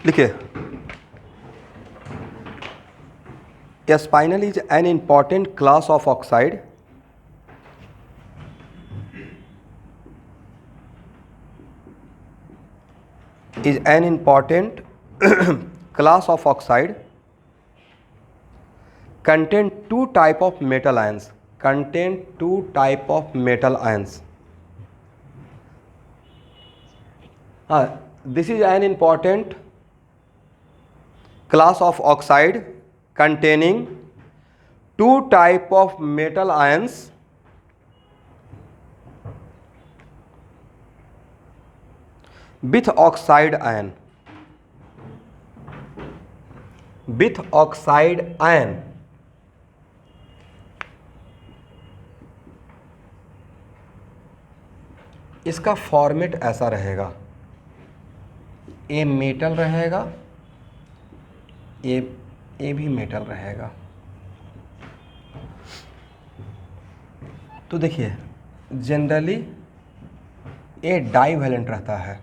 लिखिए, spinel is an important class of oxide class of oxide contain two type of metal ions. This is an important class of oxide containing two type of metal ions with oxide ion. इसका format ऐसा रहेगा, a metal रहेगा, ए भी metal रहेगा। तो देखिए, generally ए divalent रहता है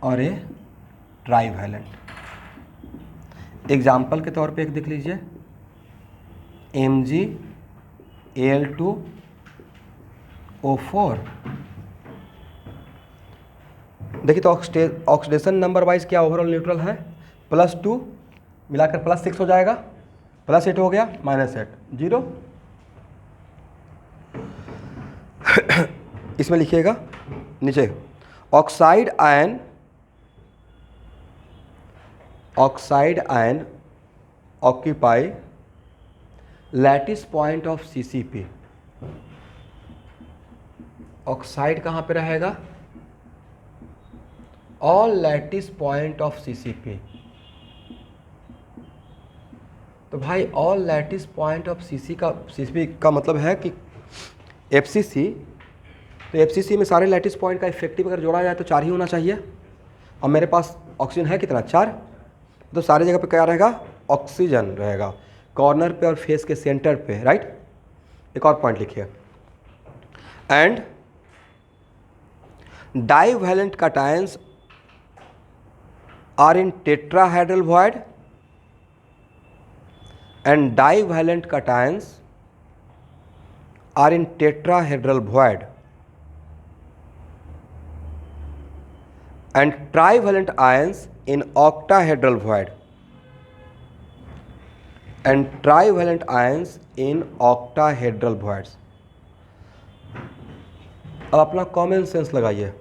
और ए ट्राईवैलेंट। एग्जाम्पल के तौर पे एक देख लीजिए, MgAl2O4। देखिए तो ऑक्सीडेशन नंबर वाइज क्या ओवरऑल न्यूट्रल है, +2 मिलाकर +6 हो जाएगा, +8 हो गया, -8 0। इसमें लिखिएगा नीचे, oxide ion occupy lattice point of CCP। Oxide कहाँ पे रहेगा, all lattice point of CCP। तो भाई all lattice point of CCP का मतलब है कि FCC, तो FCC में सारे लैटिस पॉइंट का इफेक्टिव अगर जोड़ा जाए तो 4 ही होना चाहिए, और मेरे पास ऑक्सीजन है कितना, 4, तो सारी जगह पे क्या रहेगा, ऑक्सीजन रहेगा, कॉर्नर पे और फेस के सेंटर पे, राइट। एक और पॉइंट लिखिए, and divalent cations are in tetrahedral void, and divalent cations are in tetrahedral void, and trivalent ions in octahedral void, and trivalent ions in octahedral voids। अब अपना common sense लगाइए,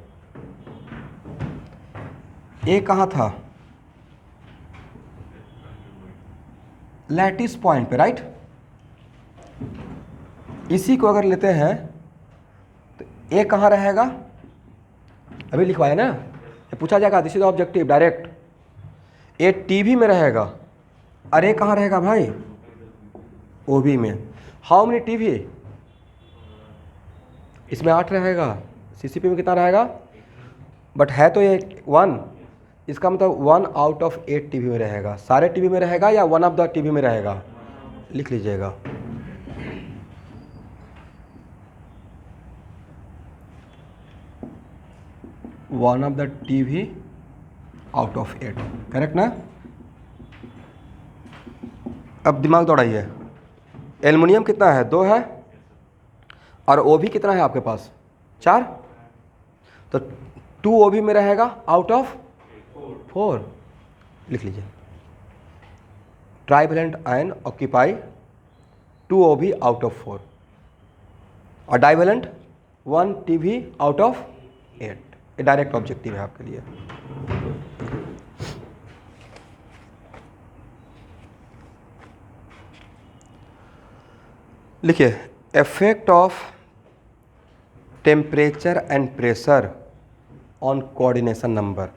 ए कहाँ था, lattice point पे, right. इसी को अगर लेते हैं तो ए कहाँ रहेगा, अभी लिखवाया ना, ये पूछा जाएगा, this is objective direct. A TV में रहेगा, अरे कहाँ रहेगा भाई, ओबी में। हाउ मेनी टीवी, इसमें 8 रहेगा, CCP में कितना रहेगा, बट है तो ये 1, इसका मतलब 1 आउट ऑफ 8 टीवी में रहेगा। सारे टीवी में रहेगा या 1 ऑफ द टीवी में रहेगा, लिख लीजिएगा। One of the TV out of 8, correct ना। अब दिमाग दौड़ाइए, एल्युमिनियम कितना है, 2 है, और OB कितना है आपके पास, 4, तो 2 OB में रहेगा आउट ऑफ 4, लिख लीजिए। Trivalent ion occupy 2 OB out of 4, और डाईवैलेंट 1 TB आउट ऑफ 8। ये डायरेक्ट ऑब्जेक्टिव है आपके लिए। लिखिए, effect of temperature and pressure on coordination number.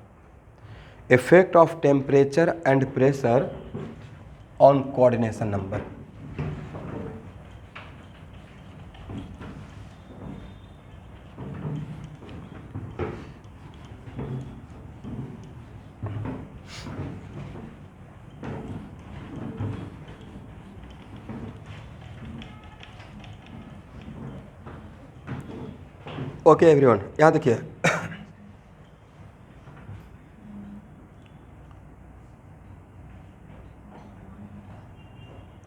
Effect of temperature and pressure on coordination number. Okay everyone, यहाँ देखिए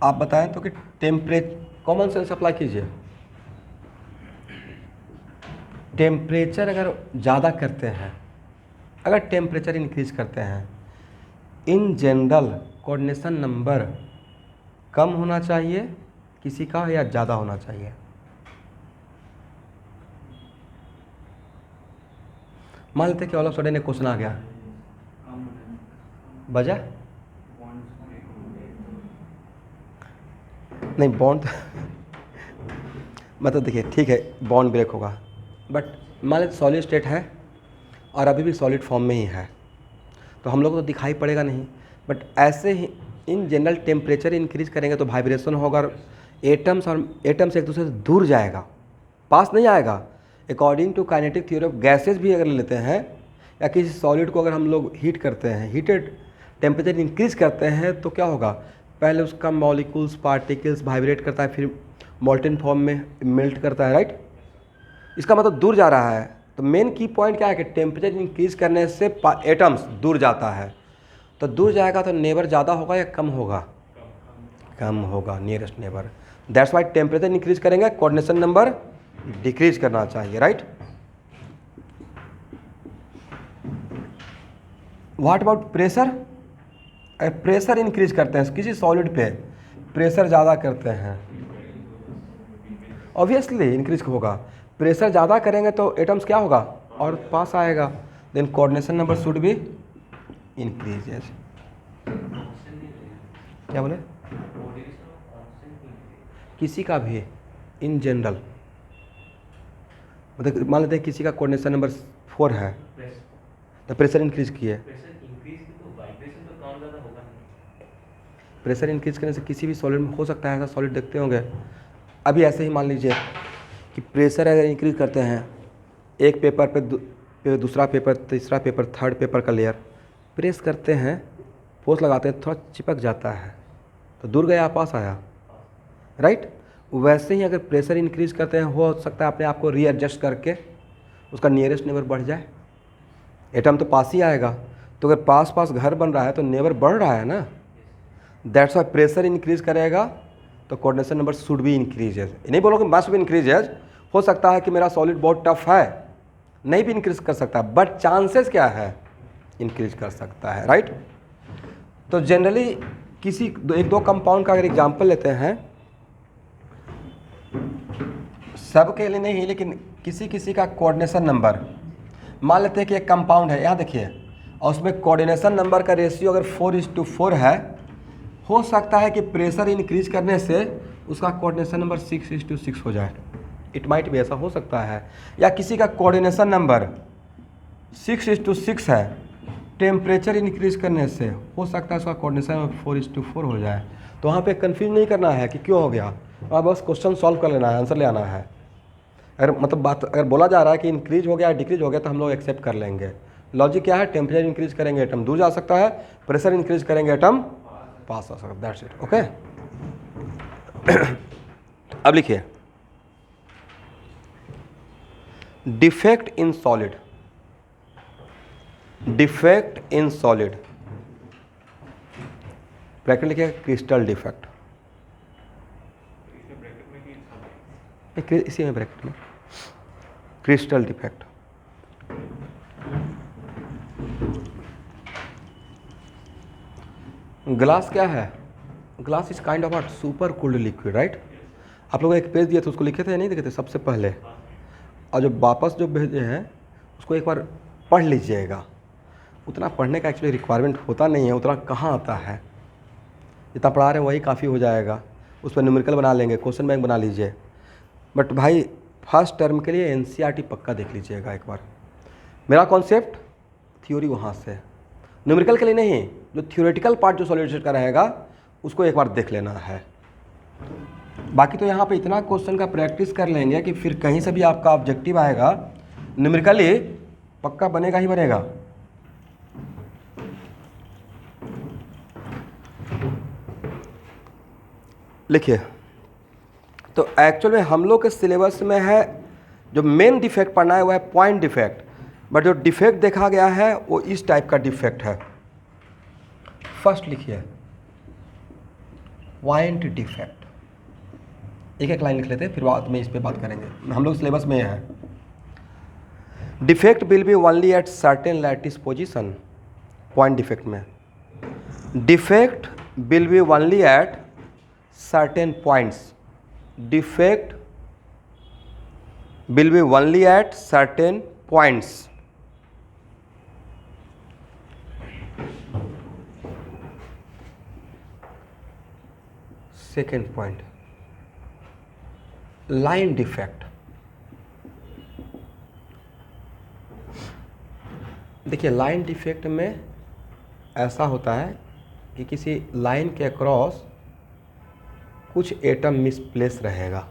आप बताएं तो कि कॉमन सेंस अप्लाई कीजिए। टेम्परेचर अगर ज़्यादा करते हैं, अगर टेम्परेचर इंक्रीज करते हैं, इन जनरल कोऑर्डिनेशन नंबर कम होना चाहिए किसी का या ज़्यादा होना चाहिए? मान लेते कि ऑल ऑफ सडन एक क्वेश्चन आ गया, बजा नहीं बॉन्ड मतलब देखिए ठीक है बॉन्ड ब्रेक होगा, बट मान लेते सॉलिड स्टेट है और अभी भी सॉलिड फॉर्म में ही है, तो हम लोग को तो दिखाई पड़ेगा नहीं, बट ऐसे ही इन जनरल टेम्परेचर इंक्रीज करेंगे तो वाइब्रेशन होगा और एटम्स एक दूसरे से दूर जाएगा, पास नहीं आएगा। According to kinetic theory of gases भी अगर लेते हैं या किसी सॉलिड को अगर हम लोग हीट करते हैं, हीटेड टेम्परेचर इंक्रीज करते हैं तो क्या होगा, पहले उसका मॉलिक्यूल्स पार्टिकल्स वाइब्रेट करता है, फिर मोल्टेन फॉर्म में मेल्ट करता है, राइट। इसका मतलब दूर जा रहा है। तो मेन की पॉइंट क्या है कि टेम्परेचर इंक्रीज करने से एटम्स दूर जाता है, तो दूर जाएगा तो नेबर ज़्यादा होगा या कम होगा? कम होगा, nearest neighbour. That's why temperature increase करेंगे, कोऑर्डिनेशन नंबर डिक्रीज करना चाहिए, right. What about pressure? Pressure increase करते हैं किसी सॉलिड पे, प्रेशर ज़्यादा करते हैं, ऑब्वियसली इंक्रीज होगा। प्रेशर ज़्यादा करेंगे तो एटम्स क्या होगा और पास आएगा, then coordination number should be increases. क्या बोले? किसी का भी इन जनरल, मतलब मान लेते हैं किसी का कोऑर्डिनेशन नंबर 4 है तो प्रेशर इंक्रीज किए, प्रेशर इंक्रीज करने से किसी भी सॉलिड में हो सकता है, ऐसा सॉलिड देखते होंगे। अभी ऐसे ही मान लीजिए कि प्रेशर अगर इंक्रीज करते हैं, एक पेपर पे दूसरा पेपर, तीसरा पेपर, थर्ड पेपर का लेयर प्रेस करते हैं, फोर्स लगाते हैं, थोड़ा चिपक जाता है तो दूर गया पास आया, राइट। वैसे ही अगर प्रेशर इंक्रीज करते हैं, हो सकता है अपने आप को रीएडजस्ट करके उसका नियरेस्ट नेबर बढ़ जाए, एटम तो पास ही आएगा। तो अगर पास पास घर बन रहा है तो नेबर बढ़ रहा है ना, दैट्स वाई प्रेशर इंक्रीज करेगा तो coordination number should be increases. नहीं बोलो कि मस्ट बी इंक्रीजेज, हो सकता है कि मेरा सॉलिड बहुत टफ है, नहीं भी इंक्रीज कर सकता, बट चांसेस क्या है, इंक्रीज कर सकता है, राइट। तो जनरली किसी एक दो कंपाउंड का अगर एग्जांपल लेते हैं, सब के लिए नहीं लेकिन किसी किसी का कोऑर्डिनेशन नंबर, मान लेते हैं कि एक कंपाउंड है, यहाँ देखिए, और उसमें कोऑर्डिनेशन नंबर का रेशियो अगर 4:4 है, हो सकता है कि प्रेशर इंक्रीज करने से उसका कोऑर्डिनेशन नंबर 6:6 हो जाए, इट माइट भी, ऐसा हो सकता है। या किसी का कोऑर्डिनेशन नंबर 6:6 है, टेम्परेचर इंक्रीज करने से हो सकता है उसका कोऑर्डिनेशन नंबर 4:4 हो जाए। तो वहाँ पे कंफ्यूज नहीं करना है कि क्यों हो गया, वहाँ बस क्वेश्चन सॉल्व कर लेना है, आंसर ले आना है। अगर मतलब बात अगर बोला जा रहा है कि इंक्रीज हो गया डिक्रीज हो गया तो हम लोग एक्सेप्ट कर लेंगे। लॉजिक क्या है, टेम्परेचर इंक्रीज करेंगे एटम दूर जा सकता है, प्रेशर इंक्रीज करेंगे एटम पास आ सकता है, दैट्स इट, ओके। अब लिखिए, defect in solid, defect in solid, bracket लिखिए क्रिस्टल डिफेक्ट, इसी में ब्रैकेट में क्रिस्टल डिफेक्ट। ग्लास क्या है, glass is kind of super cooled liquid, right. आप लोग एक पेज दिए थे, उसको लिखे थे या नहीं लिखे थे सबसे पहले, और जो वापस जो भेजे हैं उसको एक बार पढ़ लीजिएगा। उतना पढ़ने का एक्चुअली रिक्वायरमेंट होता नहीं है, उतना कहाँ आता है, जितना पढ़ा रहे हैं वही काफ़ी हो जाएगा। उस पर न्यूमेरिकल बना लेंगे, क्वेश्चन बैंक बना लीजिए, बट भाई फर्स्ट टर्म के लिए एनसीईआरटी पक्का देख लीजिएगा एक बार। मेरा कॉन्सेप्ट थ्योरी वहाँ से, न्यूमेरिकल के लिए नहीं, जो थ्योरेटिकल पार्ट जो सॉल्यूशन का रहेगा उसको एक बार देख लेना है। बाकी तो यहाँ पे इतना क्वेश्चन का प्रैक्टिस कर लेंगे कि फिर कहीं से भी आपका ऑब्जेक्टिव आएगा न्यूमेरिकली पक्का बनेगा ही बनेगा। लिखिए, तो एक्चुअल में हम लोग के सिलेबस में है जो मेन डिफेक्ट पढ़ना है वो है पॉइंट डिफेक्ट, बट जो डिफेक्ट देखा गया है वो इस टाइप का डिफेक्ट है। फर्स्ट लिखिए, पॉइंट डिफेक्ट। एक एक लाइन लिख लेते हैं, फिर बाद में इस पे बात करेंगे, हम लोग सिलेबस में है। Defect will be only at certain lattice position, point defect में defect will be only at certain points, defect will be only at certain points. Second point, line defect। देखिए लाइन डिफेक्ट में ऐसा होता है कि किसी लाइन के across कुछ एटम मिसप्लेस रहेगा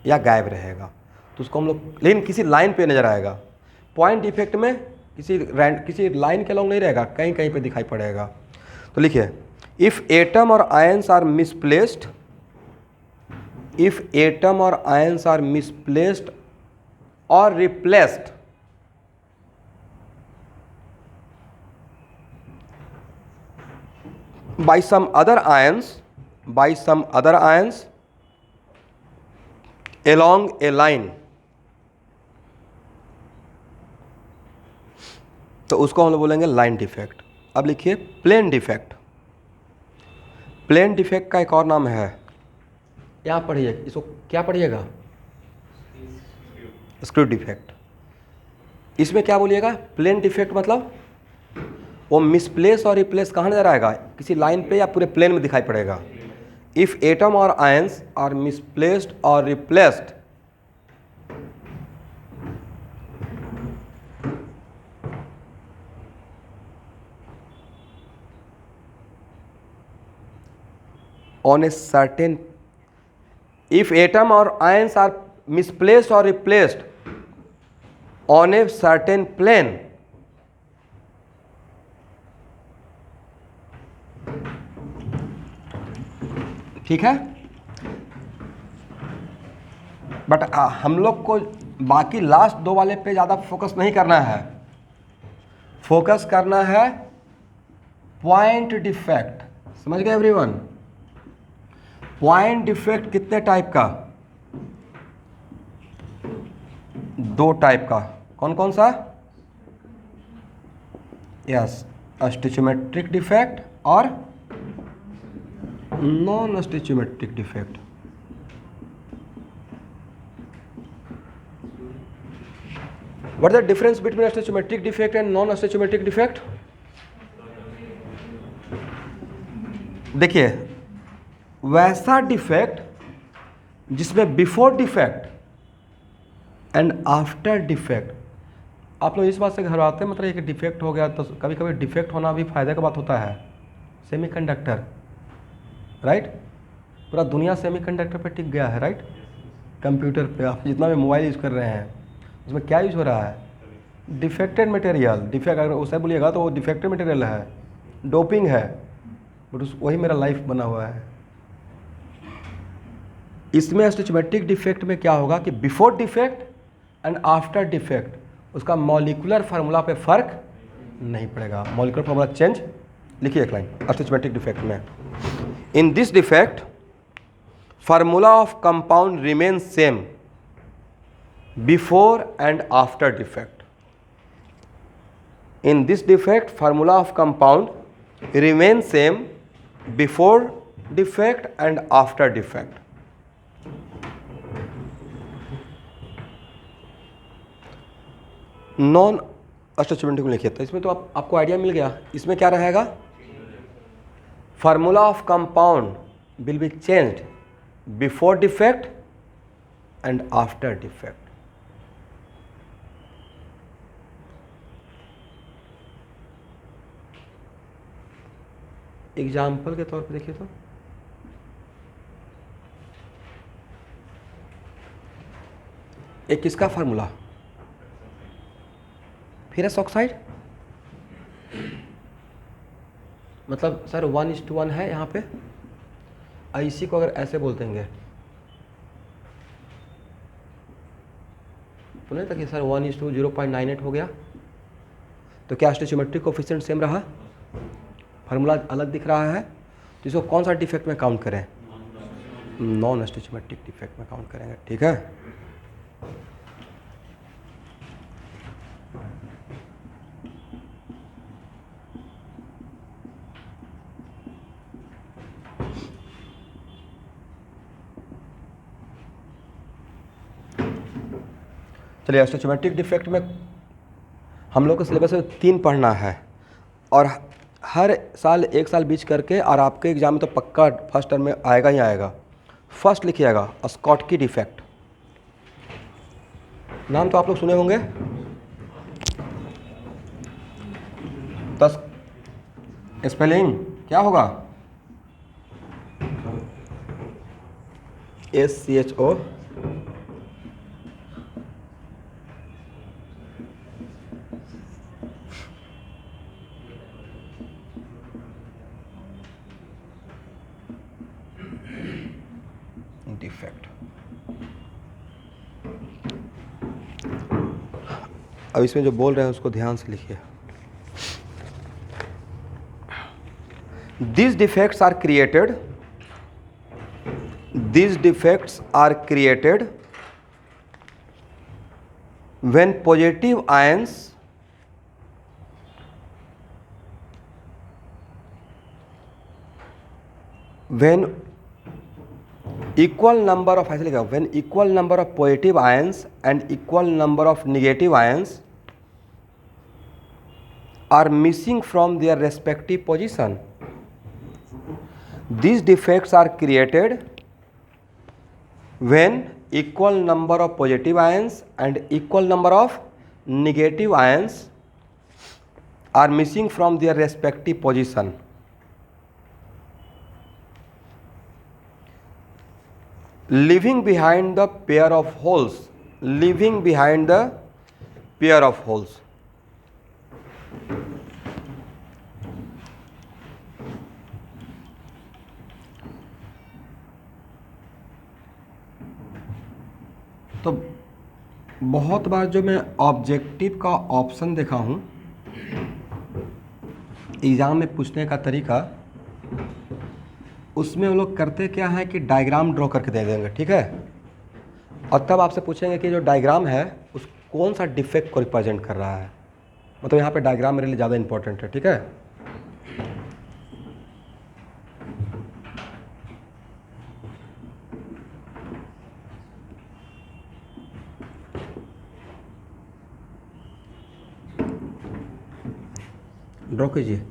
या गायब रहेगा, तो उसको हम लोग, लेकिन किसी लाइन पे नज़र आएगा। पॉइंट डिफेक्ट में किसी लाइन के अलॉन्ग नहीं रहेगा, कहीं कहीं पे दिखाई पड़ेगा। तो लिखिए, इफ़ एटम और ions are misplaced, if atom और आयंस आर मिसप्लेस्ड और replaced by some other ions along a line, तो उसको हम लोग बोलेंगे लाइन डिफेक्ट। अब लिखिए प्लेन डिफेक्ट। प्लेन डिफेक्ट का एक और नाम है, यहाँ पढ़िए, इसको क्या पढ़िएगा, स्क्रू डिफेक्ट। इसमें क्या बोलिएगा, प्लेन डिफेक्ट मतलब वो मिसप्लेस और रिप्लेस कहाँ नजर आएगा, किसी लाइन पे या पूरे प्लेन में दिखाई पड़ेगा। इफ एटम और आयंस आर मिसप्लेस्ड और replaced on a certain, if atom or ions are misplaced or replaced on a certain plane, ठीक है। बट हम लोग को बाकी लास्ट दो वाले पे ज़्यादा फोकस नहीं करना है, फोकस करना है पॉइंट डिफेक्ट। समझ गए एवरीवन? पॉइंट डिफेक्ट कितने टाइप का, दो टाइप का। कौन कौन सा? यस, स्टिचोमेट्रिक डिफेक्ट और non stoichiometric defect. What is the difference between stoichiometric defect and non-stoichiometric defect? देखिए, वैसा डिफेक्ट जिसमें before defect and after defect, आप लोग इस बात से घबराते हैं, मतलब एक डिफेक्ट हो गया तो कभी कभी डिफेक्ट होना भी फायदे का बात होता है। सेमीकंडक्टर, राइट, पूरा दुनिया सेमीकंडक्टर पे टिक गया है, राइट। कंप्यूटर पे आप जितना भी मोबाइल यूज़ कर रहे हैं उसमें क्या यूज़ हो रहा है, डिफेक्टेड मटेरियल। डिफेक्ट अगर उसे बोलिएगा तो वो डिफेक्टेड मटेरियल है, डोपिंग है, बट वही मेरा लाइफ बना हुआ है। इसमें स्टिचोमेट्रिक डिफेक्ट में क्या होगा कि before defect and after defect उसका मॉलिक्यूलर फार्मूला पे फर्क नहीं पड़ेगा, मॉलिक्यूलर फार्मूला चेंज। लिखिए एक लाइन स्टिचोमेट्रिक डिफेक्ट में, in this defect formula of compound remain same before and after defect. In this defect, formula of compound remains same before defect and after defect. Non stoichiometric में लिखिए, तो इसमें तो आपको idea मिल गया। इसमें क्या रहेगा, formula of compound will be changed before defect and after defect. Example के तौर पे देखिए तो एक किसका फार्मूला, फेरस ऑक्साइड, मतलब सर 1:1 है यहाँ पे, इसी को अगर ऐसे बोल देंगे तो नहीं था कि सर 1:0.98 हो गया, तो क्या स्टिचोमेट्रिक कोफिशिएंट सेम रहा, फार्मूला अलग दिख रहा है, तो इसको कौन सा डिफेक्ट में काउंट करें, नॉन स्टोइचोमेट्रिक डिफेक्ट में काउंट करेंगे, ठीक है। चलिए, स्टोइचोमेट्रिक डिफेक्ट में हम लोग को सिलेबस में 3 पढ़ना है और हर साल 1 साल बीच करके, और आपके एग्जाम में तो पक्का फर्स्ट टर्म में आएगा ही आएगा। फर्स्ट लिखिएगा स्कॉटकी डिफेक्ट, नाम तो आप लोग सुने होंगे। स्पेलिंग क्या होगा? SCHO defect. अब इसमें जो बोल रहे हैं उसको ध्यान से लिखिए। These defects are created when positive ions when equal number of, ऐसे लिखा, when equal number of positive ions and equal number of negative ions are missing from their respective position. These defects are created when equal number of positive ions and equal number of negative ions are missing from their respective position. Leaving behind the pair of holes. Leaving behind the pair of holes. तो बहुत बार जो मैं objective का option देखा हूँ exam में पूछने का तरीका, उसमें वो लोग करते क्या है कि डायग्राम ड्रॉ करके दे देंगे, ठीक है। और तब आपसे पूछेंगे कि जो डायग्राम है उस कौन सा डिफेक्ट को रिप्रेजेंट कर रहा है। मतलब यहाँ पे डायग्राम मेरे लिए ज़्यादा इंपॉर्टेंट है, ठीक है। ड्रॉ कीजिए।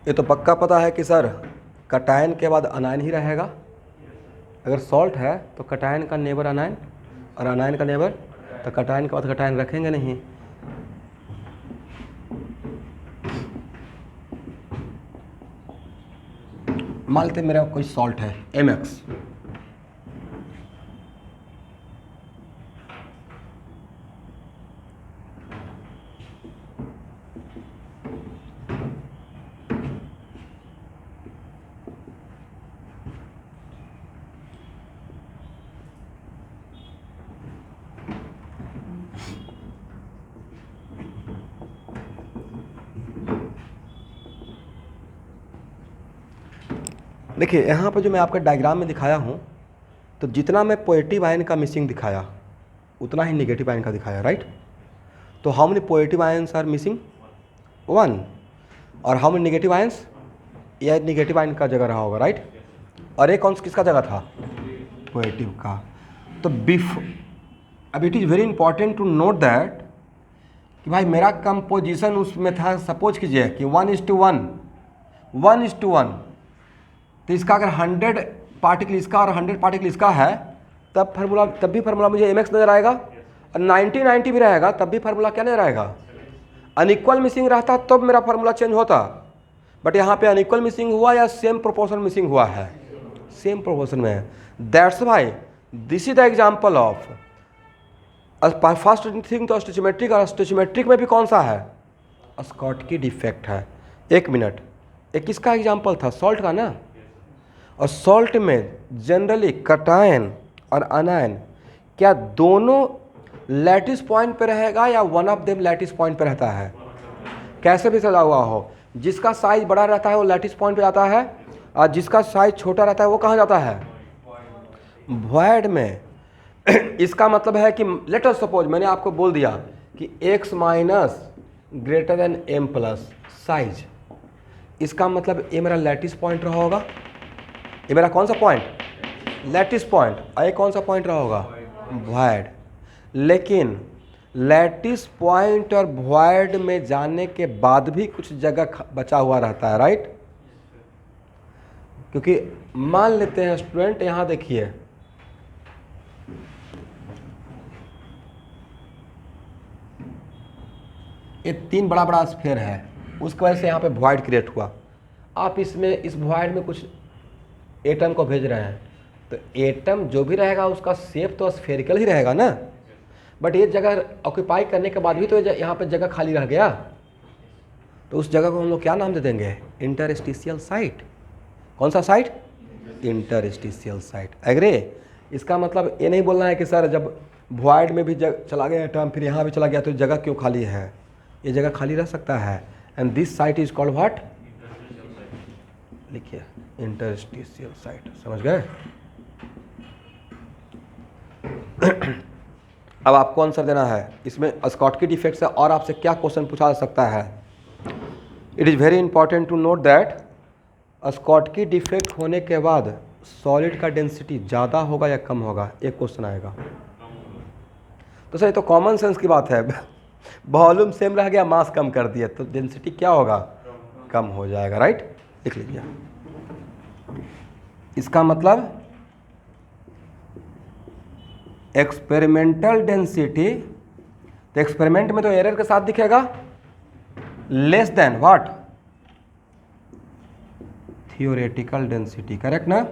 ये तो पक्का पता है कि सर कटायन के बाद अनायन ही रहेगा। अगर सॉल्ट है तो कटायन का नेबर अनायन और अनायन का नेबर, तो कटायन के बाद कटायन रखेंगे नहीं। मान लेते मेरा कोई सॉल्ट है MX, देखिए यहाँ पर जो मैं आपका डायग्राम में दिखाया हूँ, तो जितना मैं पॉजिटिव आयन का मिसिंग दिखाया उतना ही नेगेटिव आयन का दिखाया, राइट। तो how many positive ions are missing? 1। और हाउ मेनी नेगेटिव आयंस? यह नेगेटिव आयन का जगह रहा होगा, राइट। और एक कौन किसका जगह था? पॉजिटिव का। तो अब it is very important to note that कि भाई मेरा कंपोजिशन उसमें था, सपोज कीजिए कि 1:1, 1:1। तो इसका अगर 100 पार्टिकल इसका और 100 पार्टिकल इसका है, तब भी फार्मूला मुझे MX नजर आएगा। और 90-90 भी रहेगा तब भी फार्मूला क्या नजर आएगा? अनइक्वल मिसिंग रहता तब मेरा फार्मूला चेंज होता। बट यहाँ पे अनइक्वल मिसिंग हुआ या सेम प्रोपोर्शन मिसिंग हुआ है? सेम प्रोपोर्शन में है। That's why this is the example of first thing. तो स्टोइचोमेट्रिक, और स्टोइचोमेट्रिक में भी कौन सा है? स्कॉटकी डिफेक्ट है। 1 मिनट, एक किसका एग्जाम्पल था? सॉल्ट का ना। और सॉल्ट में जनरली कटायन और अनायन क्या दोनों लैटिस पॉइंट पे रहेगा या one of them lattice point पे रहता है? कैसे भी सजा हुआ हो, जिसका साइज बड़ा रहता है वो लैटिस पॉइंट पे जाता है और जिसका साइज छोटा रहता है वो कहाँ जाता है? वॉइड में। इसका मतलब है कि लेट अस सपोज मैंने आपको बोल दिया कि x minus greater than m plus size, इसका मतलब ये मेरा लैटिस पॉइंट रहा होगा। ये मेरा कौन सा पॉइंट? Lattice point. और ये कौन सा पॉइंट रहा होगा? वॉइड। लेकिन लैटिस पॉइंट और वॉइड में जाने के बाद भी कुछ जगह बचा हुआ रहता है, राइट? क्योंकि मान लेते हैं स्टूडेंट, यहां देखिए ये 3 बड़ा बड़ा स्फीयर है, उसकी वजह से यहाँ पे वॉइड क्रिएट हुआ। आप इसमें इस वॉइड में कुछ एटम को भेज रहे हैं, तो एटम जो भी रहेगा उसका शेप तो स्फेरिकल ही रहेगा ना, बट ये जगह ऑक्यूपाई करने के बाद भी तो यहाँ पे जगह खाली रह गया, तो उस जगह को हम लोग क्या नाम दे देंगे? Interstitial site. कौन सा साइट? Interstitial site. एग्री? इसका मतलब ये नहीं बोलना है कि सर जब वॉइड में भी चला गया एटम फिर यहाँ भी चला गया तो जगह क्यों खाली है? ये जगह खाली रह सकता है। And this site is called what? लिखिए इंटरस्टिशियल साइट। समझ गए? अब आपको आंसर देना है इसमें स्कॉटकी डिफेक्ट से और आपसे क्या क्वेश्चन पूछा जा सकता है। It is very important to note that Schottky defect होने के बाद सॉलिड का डेंसिटी ज़्यादा होगा या कम होगा, एक क्वेश्चन आएगा। तो सर ये तो कॉमन सेंस की बात है, वॉल्यूम सेम रह गया, मास कम कर दिया तो डेंसिटी क्या होगा? कम हो जाएगा, राइट? लिख लीजिए। इसका मतलब एक्सपेरिमेंटल डेंसिटी, तो एक्सपेरिमेंट में तो एरर के साथ दिखेगा less than what? Theoretical density. Correct ना?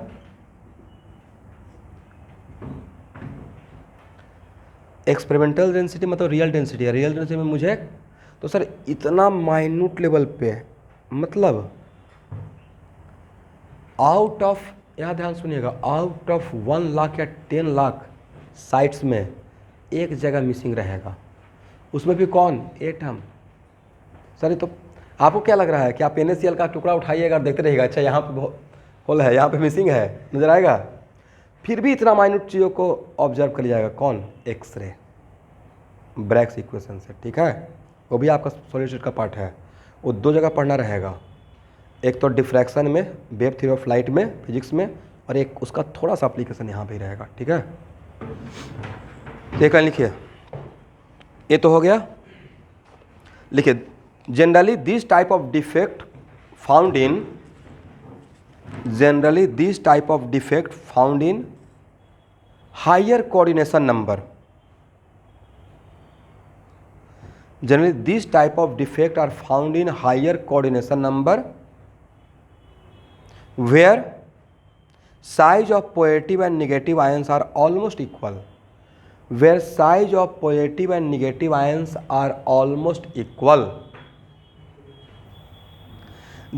एक्सपेरिमेंटल डेंसिटी मतलब रियल डेंसिटी है। रियल डेंसिटी में मुझे तो सर इतना माइन्यूट लेवल पे, मतलब आउट ऑफ, यहाँ ध्यान सुनिएगा, आउट ऑफ 1 लाख या 10 लाख साइट्स में एक जगह मिसिंग रहेगा, उसमें भी कौन? एटम। सर ये तो आपको क्या लग रहा है कि आप NaCl का टुकड़ा उठाइएगा और देखते रहिएगा, अच्छा यहाँ पे होल है, यहाँ पे मिसिंग है, नजर आएगा? फिर भी इतना माइन्यूट चीज़ों को ऑब्जर्व कर लिया जाएगा। कौन? एक्सरे, ब्रैग्स इक्वेशन से। ठीक है, वो भी आपका सॉलिड का पार्ट है। वो 2 जगह पढ़ना रहेगा, एक तो डिफ्रैक्शन में, वेव थ्योरी ऑफ लाइट में, फिजिक्स में, और एक उसका थोड़ा सा एप्लीकेशन यहाँ पे ही रहेगा। ठीक है, देखा लिखिए, ये तो हो गया। लिखिए, generally this type of defect found in, generally this type of defect found in higher coordination number, generally this type of defect are found in higher coordination number where size of positive and negative ions are almost equal, where size of positive and negative ions are almost equal.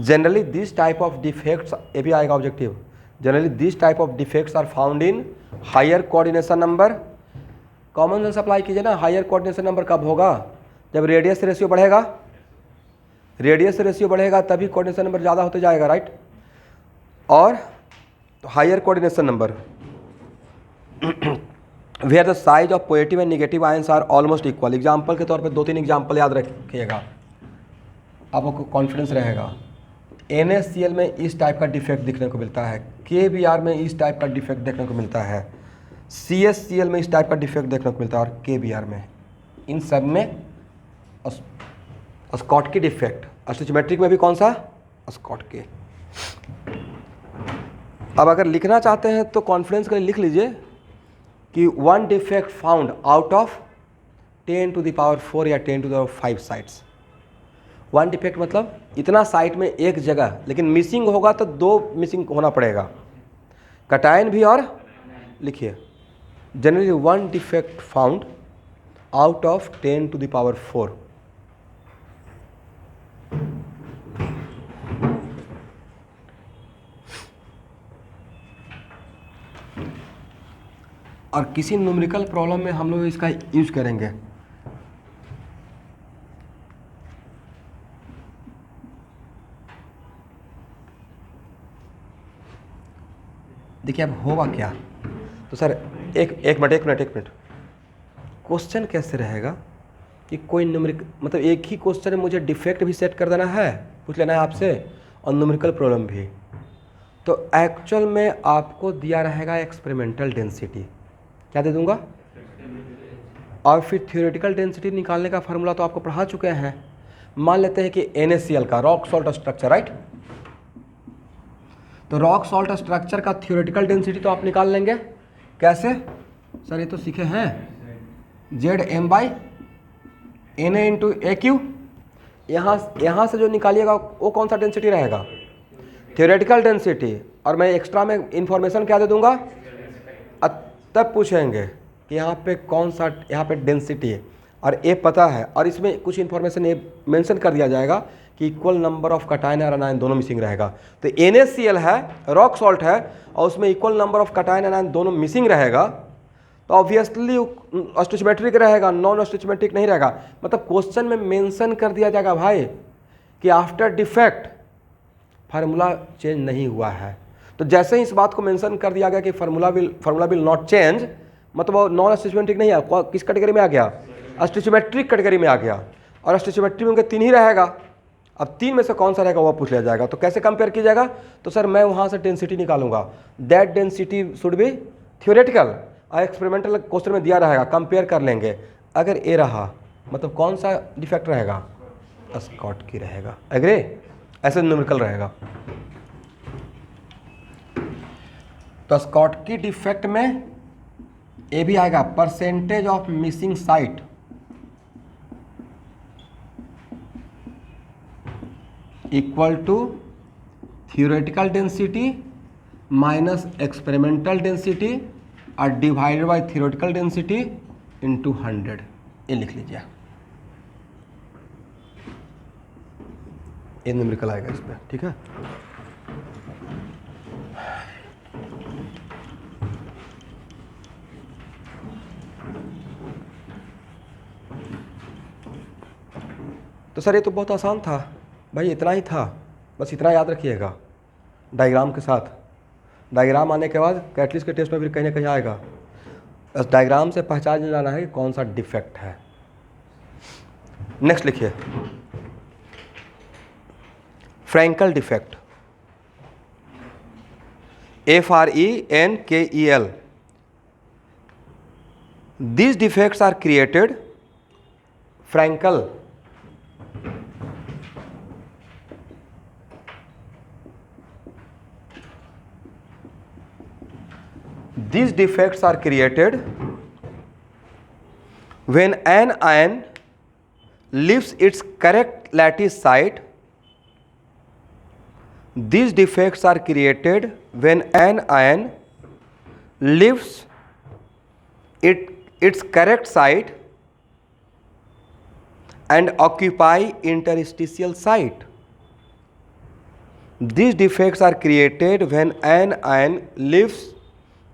Generally this type of defects, ये भी आएगा objective, generally this type of defects are found in higher coordination number। Common sense apply कीजिए ना, higher coordination number कब होगा? जब radius ratio बढ़ेगा, radius ratio बढ़ेगा तभी कोऑर्डिनेशन नंबर ज़्यादा होते जाएगा, राइट? और तो higher coordination number where the size of positive and negative ions are almost equal. Example के तौर पे 2-3 एग्जाम्पल याद रखिएगा, आपको कॉन्फिडेंस रहेगा। NaCl में इस टाइप का डिफेक्ट देखने को मिलता है, KBr में इस टाइप का डिफेक्ट देखने को मिलता है, CaCl में इस टाइप का डिफेक्ट देखने को मिलता है, और KBr में, इन सब में स्कॉटकी डिफेक्ट। स्टोइचियोमेट्रिक में भी कौन सा? स्कॉटकी। अब अगर लिखना चाहते हैं तो कॉन्फिडेंस के लिए लिख लीजिए कि 1 डिफेक्ट फाउंड आउट ऑफ 10⁴ या 10⁵ साइट्स। 1 डिफेक्ट मतलब इतना साइट में एक जगह, लेकिन मिसिंग होगा तो 2 मिसिंग होना पड़ेगा, कटायन भी और, लिखिए generally 1 defect found out of 10⁴। और किसी न्यूमेरिकल प्रॉब्लम में हम लोग इसका यूज करेंगे। देखिए अब होगा क्या, तो सर एक मिनट क्वेश्चन कैसे रहेगा कि कोई न्यूमेरिकल मतलब एक ही क्वेश्चन में मुझे डिफेक्ट भी सेट कर देना है, पूछ लेना है आपसे, और न्यूमेरिकल प्रॉब्लम भी। तो एक्चुअल में आपको दिया रहेगा एक्सपेरिमेंटल डेंसिटी, क्या दे दूंगा, और फिर थ्योरेटिकल डेंसिटी निकालने का फार्मूला तो आपको पढ़ा चुके हैं। मान लेते हैं कि NaCl का रॉक सॉल्ट स्ट्रक्चर, राइट, तो रॉक सॉल्ट स्ट्रक्चर का थ्योरेटिकल डेंसिटी तो आप निकाल लेंगे। कैसे सर, ये तो सीखे हैं, Zm/Na इंटू AQ। यहाँ से जो निकालिएगा वो कौन सा डेंसिटी रहेगा, थ्योरेटिकल डेंसिटी, और मैं एक्स्ट्रा में इंफॉर्मेशन क्या दे दूंगा, तब पूछेंगे कि यहाँ पे कौन सा, यहाँ पे डेंसिटी है और ए पता है, और इसमें कुछ इन्फॉर्मेशन ये मेंशन कर दिया जाएगा कि इक्वल नंबर ऑफ कटायन और अनायन दोनों मिसिंग रहेगा। तो NaCl है, रॉक सॉल्ट है, और उसमें इक्वल नंबर ऑफ कटायन अनायन दोनों मिसिंग रहेगा, तो ऑब्वियसली स्टोइचियोमेट्रिक रहेगा, नॉन स्टोइचियोमेट्रिक नहीं रहेगा। मतलब क्वेश्चन में मेंशन कर दिया जाएगा भाई कि आफ्टर डिफेक्ट फार्मूला चेंज नहीं हुआ है। तो जैसे ही इस बात को मेंशन कर दिया गया कि फार्मूला विल नॉट चेंज, मतलब वो नॉन स्टोइचियोमेट्रिक नहीं है, किस कैटेगरी में आ गया, स्टोइचियोमेट्रिक कैटेगरी में आ गया, और स्टोइचियोमेट्री में उनके 3 ही रहेगा। अब 3 में से कौन सा रहेगा वो पूछ लिया जाएगा। तो कैसे कंपेयर किया जाएगा, तो सर मैं वहाँ से डेंसिटी निकालूंगा, that density should be theoretical, और एक्सपेरिमेंटल क्वेश्चन में दिया रहेगा, कंपेयर कर लेंगे। अगर ए रहा मतलब कौन सा डिफेक्ट रहेगा, स्कॉटकी रहेगा, एग्री, ऐसे न्यूमेरिकल रहेगा। तो स्कॉटकी डिफेक्ट में ए भी आएगा, percentage of missing site equal to theoretical density minus experimental density और divided by theoretical density into 100, ये लिख लीजिए, ये न्यूमेरिकल आएगा इसमें, ठीक है। तो सर ये तो बहुत आसान था भाई, इतना ही था, बस इतना याद रखिएगा डायग्राम के साथ। डायग्राम आने के बाद कैटलिस्ट के टेस्ट में फिर कहीं ना कहीं आएगा, बस डायग्राम से पहचान जाना है कि कौन सा डिफेक्ट है। नेक्स्ट लिखिए, Frenkel defect, FRENKEL। These defects are created, Frankel, these defects are created when an ion leaves its correct lattice site. These defects are created when an ion leaves its correct site and occupy interstitial site. These defects are created when an ion leaves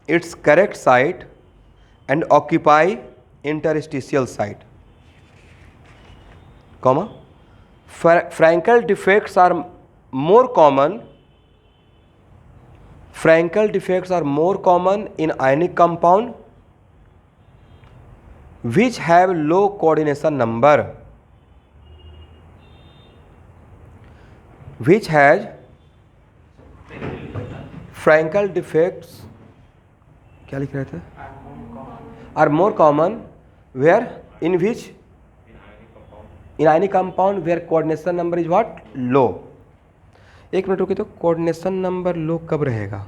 its correct site and occupy interstitial site, comma. Frankel defects are more common. Frankel defects are more common in ionic compound which have low coordination number, which has Frankel defects, क्या लिख रहे थे, are more common where, in which, in ionic compound where coordination number is what, low। एक minute रुकिए, तो coordination number लो कब रहेगा,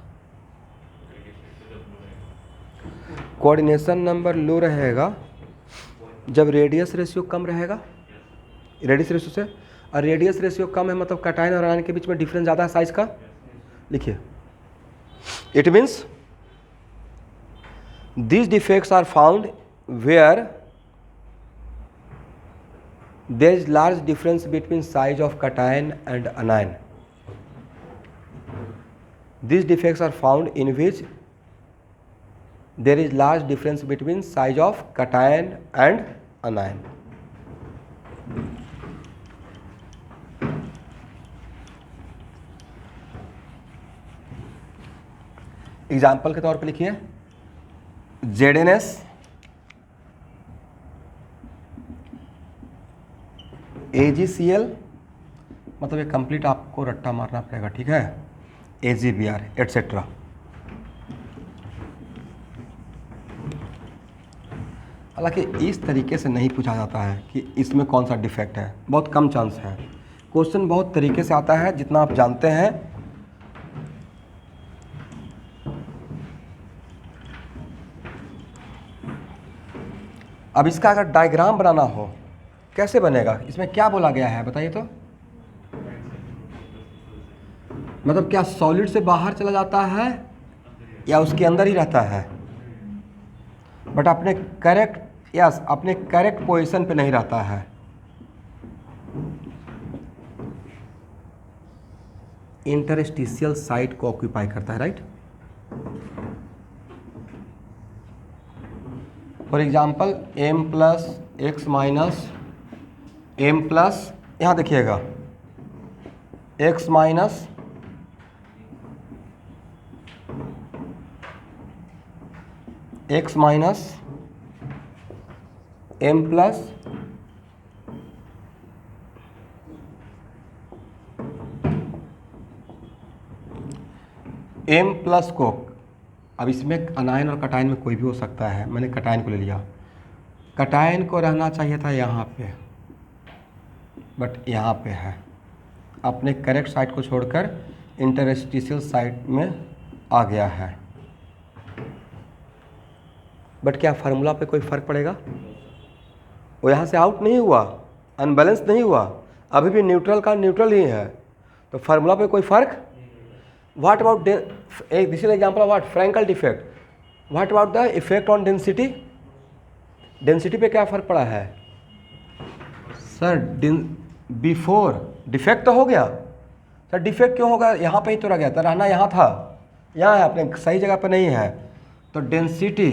coordination number लो रहेगा जब रेडियस रेशियो कम रहेगा, रेडियस रेशियो से, और रेडियस रेशियो कम है मतलब कैटायन और आयन के बीच में डिफरेंस ज़्यादा है साइज का। लिखिए, it means these defects are found where there is large difference between size of cation and anion. These defects are found in which there is large difference between size of cation and anion. Example के तौर पे लिखिए ZnS AgCl, मतलब ये complete आपको रट्टा मारना पड़ेगा, ठीक है, AgBr एटसेट्रा। हालांकि इस तरीके से नहीं पूछा जाता है कि इसमें कौन सा डिफेक्ट है, बहुत कम चांस है। क्वेश्चन बहुत तरीके से आता है, जितना आप जानते हैं। अब इसका अगर डायग्राम बनाना हो कैसे बनेगा, इसमें क्या बोला गया है बताइए तो। मतलब क्या सॉलिड से बाहर चला जाता है या उसके अंदर ही रहता है, बट अपने करेक्ट अपने करेक्ट पोजीशन पे नहीं रहता है। इंटरस्टिशियल साइट को ऑक्यूपाई करता है, right. For example m plus X minus M plus, यहाँ देखिएगा x minus X minus M plus M plus कोक। अब इसमें अनायन और कटायन में कोई भी हो सकता है, मैंने कटायन को ले लिया। कटायन को रहना चाहिए था यहाँ पे, बट यहाँ पे है, अपने करेक्ट साइड को छोड़कर इंटरस्टिशियल साइड में आ गया है। बट क्या फार्मूला पे कोई फ़र्क पड़ेगा? वो यहाँ से आउट नहीं हुआ, अनबैलेंस नहीं हुआ, अभी भी न्यूट्रल का न्यूट्रल ही है, तो फार्मूला पे कोई फ़र्क। व्हाट अबाउट एक this is example of what Frenkel defect. What about the effect on density. Density पे क्या फ़र्क पड़ा है सर? बिफोर डिफेक्ट तो हो गया सर, डिफेक्ट क्यों होगा? यहाँ पे ही तो रह गया था, रहना यहाँ था, यहाँ है, अपने सही जगह पे नहीं है। तो डेंसिटी,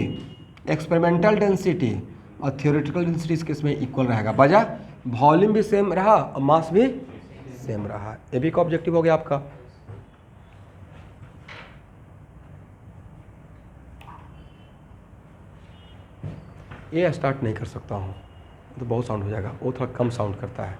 एक्सपेरिमेंटल डेंसिटी और थियोरेटिकल डेंसिटी इस केस में इक्वल रहेगा। वजह वॉल्यूम भी सेम रहा और मास भी सेम रहा। ये भी एक ऑब्जेक्टिव हो गया आपका। ये स्टार्ट नहीं कर सकता हूँ तो बहुत साउंड हो जाएगा, वो थोड़ा कम साउंड करता है।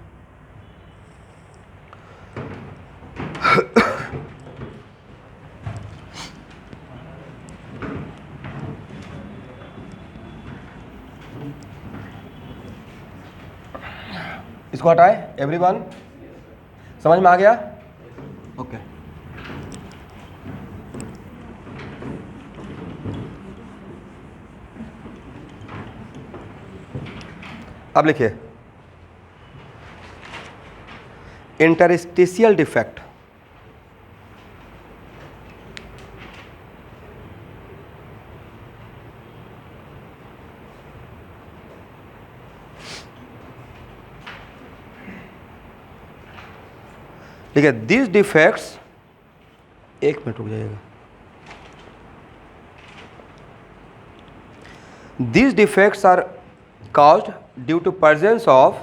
इसको हटाए एवरीवन, समझ में आ गया? ओके। अब लिखिए इंटरस्टिशियल डिफेक्ट। ठीक है, दिस डिफेक्ट्स, एक मिनट रुक जाइएगा। These defects are caused due to presence of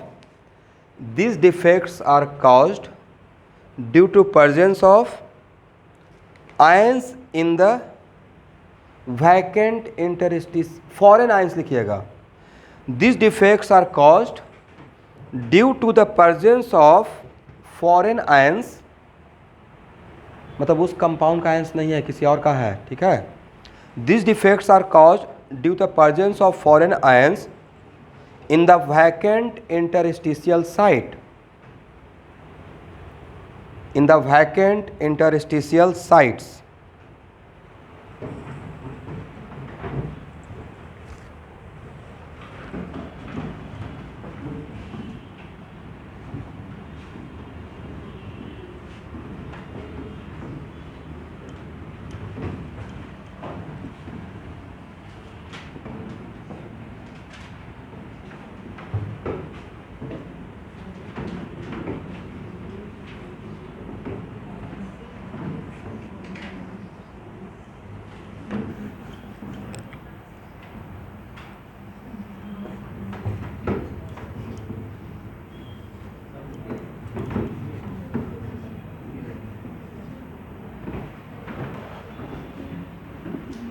ions in the vacant interstice, foreign ions लिखिएगा। These defects are caused due to the presence of foreign ions, मतलब उस compound का ions नहीं है, किसी और का है, ठीक है। These defects are caused due to the presence of foreign ions in the vacant interstitial site. In the vacant interstitial sites.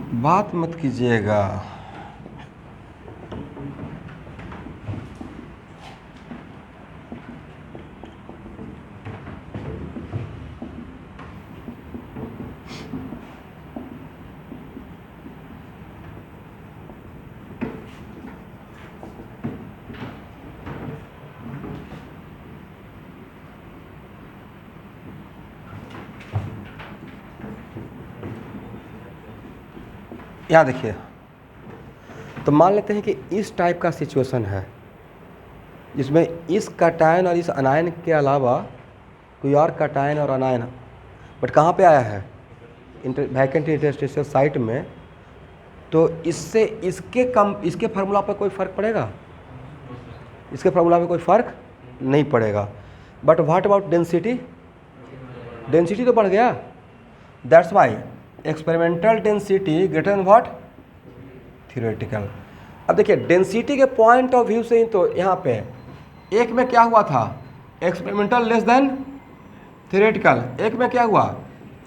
बात मत कीजिएगा। यहाँ देखिए, तो मान लेते हैं कि इस टाइप का सिचुएशन है जिसमें इस कैटायन और इस अनायन के अलावा कोई और कैटायन और अनायन, बट कहाँ पे आया है, वैकेंट इंटरस्टेशियल साइट में। तो इससे इसके फार्मूला पर कोई फ़र्क पड़ेगा? इसके फार्मूला में कोई फ़र्क नहीं पड़ेगा। But what about density? Density तो बढ़ गया। That's why experimental density greater than what? Theoretical. अब देखिए डेंसिटी के पॉइंट ऑफ व्यू से ही तो यहाँ पे एक में क्या हुआ था, एक्सपेरिमेंटल लेस देन थ्योरेटिकल। एक में क्या हुआ,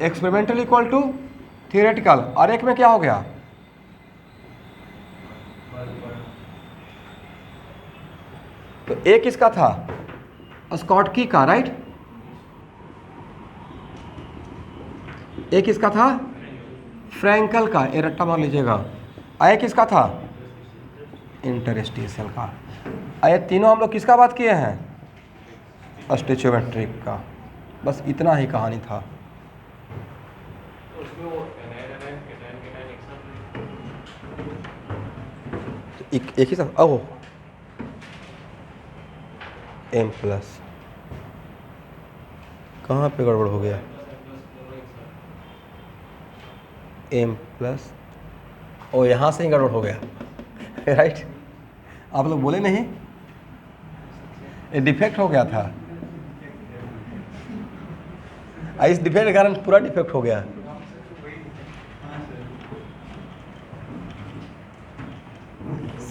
एक्सपेरिमेंटल इक्वल टू थ्योरेटिकल। और एक में क्या हो गया, तो एक इसका था स्कॉटकी का, राइट, एक इसका था फ्रैंकल का, ये रट्टा मार लीजिएगा। एक इसका था इंटरस्टेशियल का। ये तीनों हम लोग किसका बात किए हैं, स्टोइचियोमेट्रिक का। बस इतना ही कहानी था। एक ही सब, ओह एम प्लस, कहाँ पे गड़बड़ हो गया, एम प्लस, ओ यहाँ से ही गड़बड़ हो गया राइट। आप लोग बोले नहीं, ये डिफेक्ट हो गया था। इस डिफेक्ट के कारण पूरा डिफेक्ट हो गया।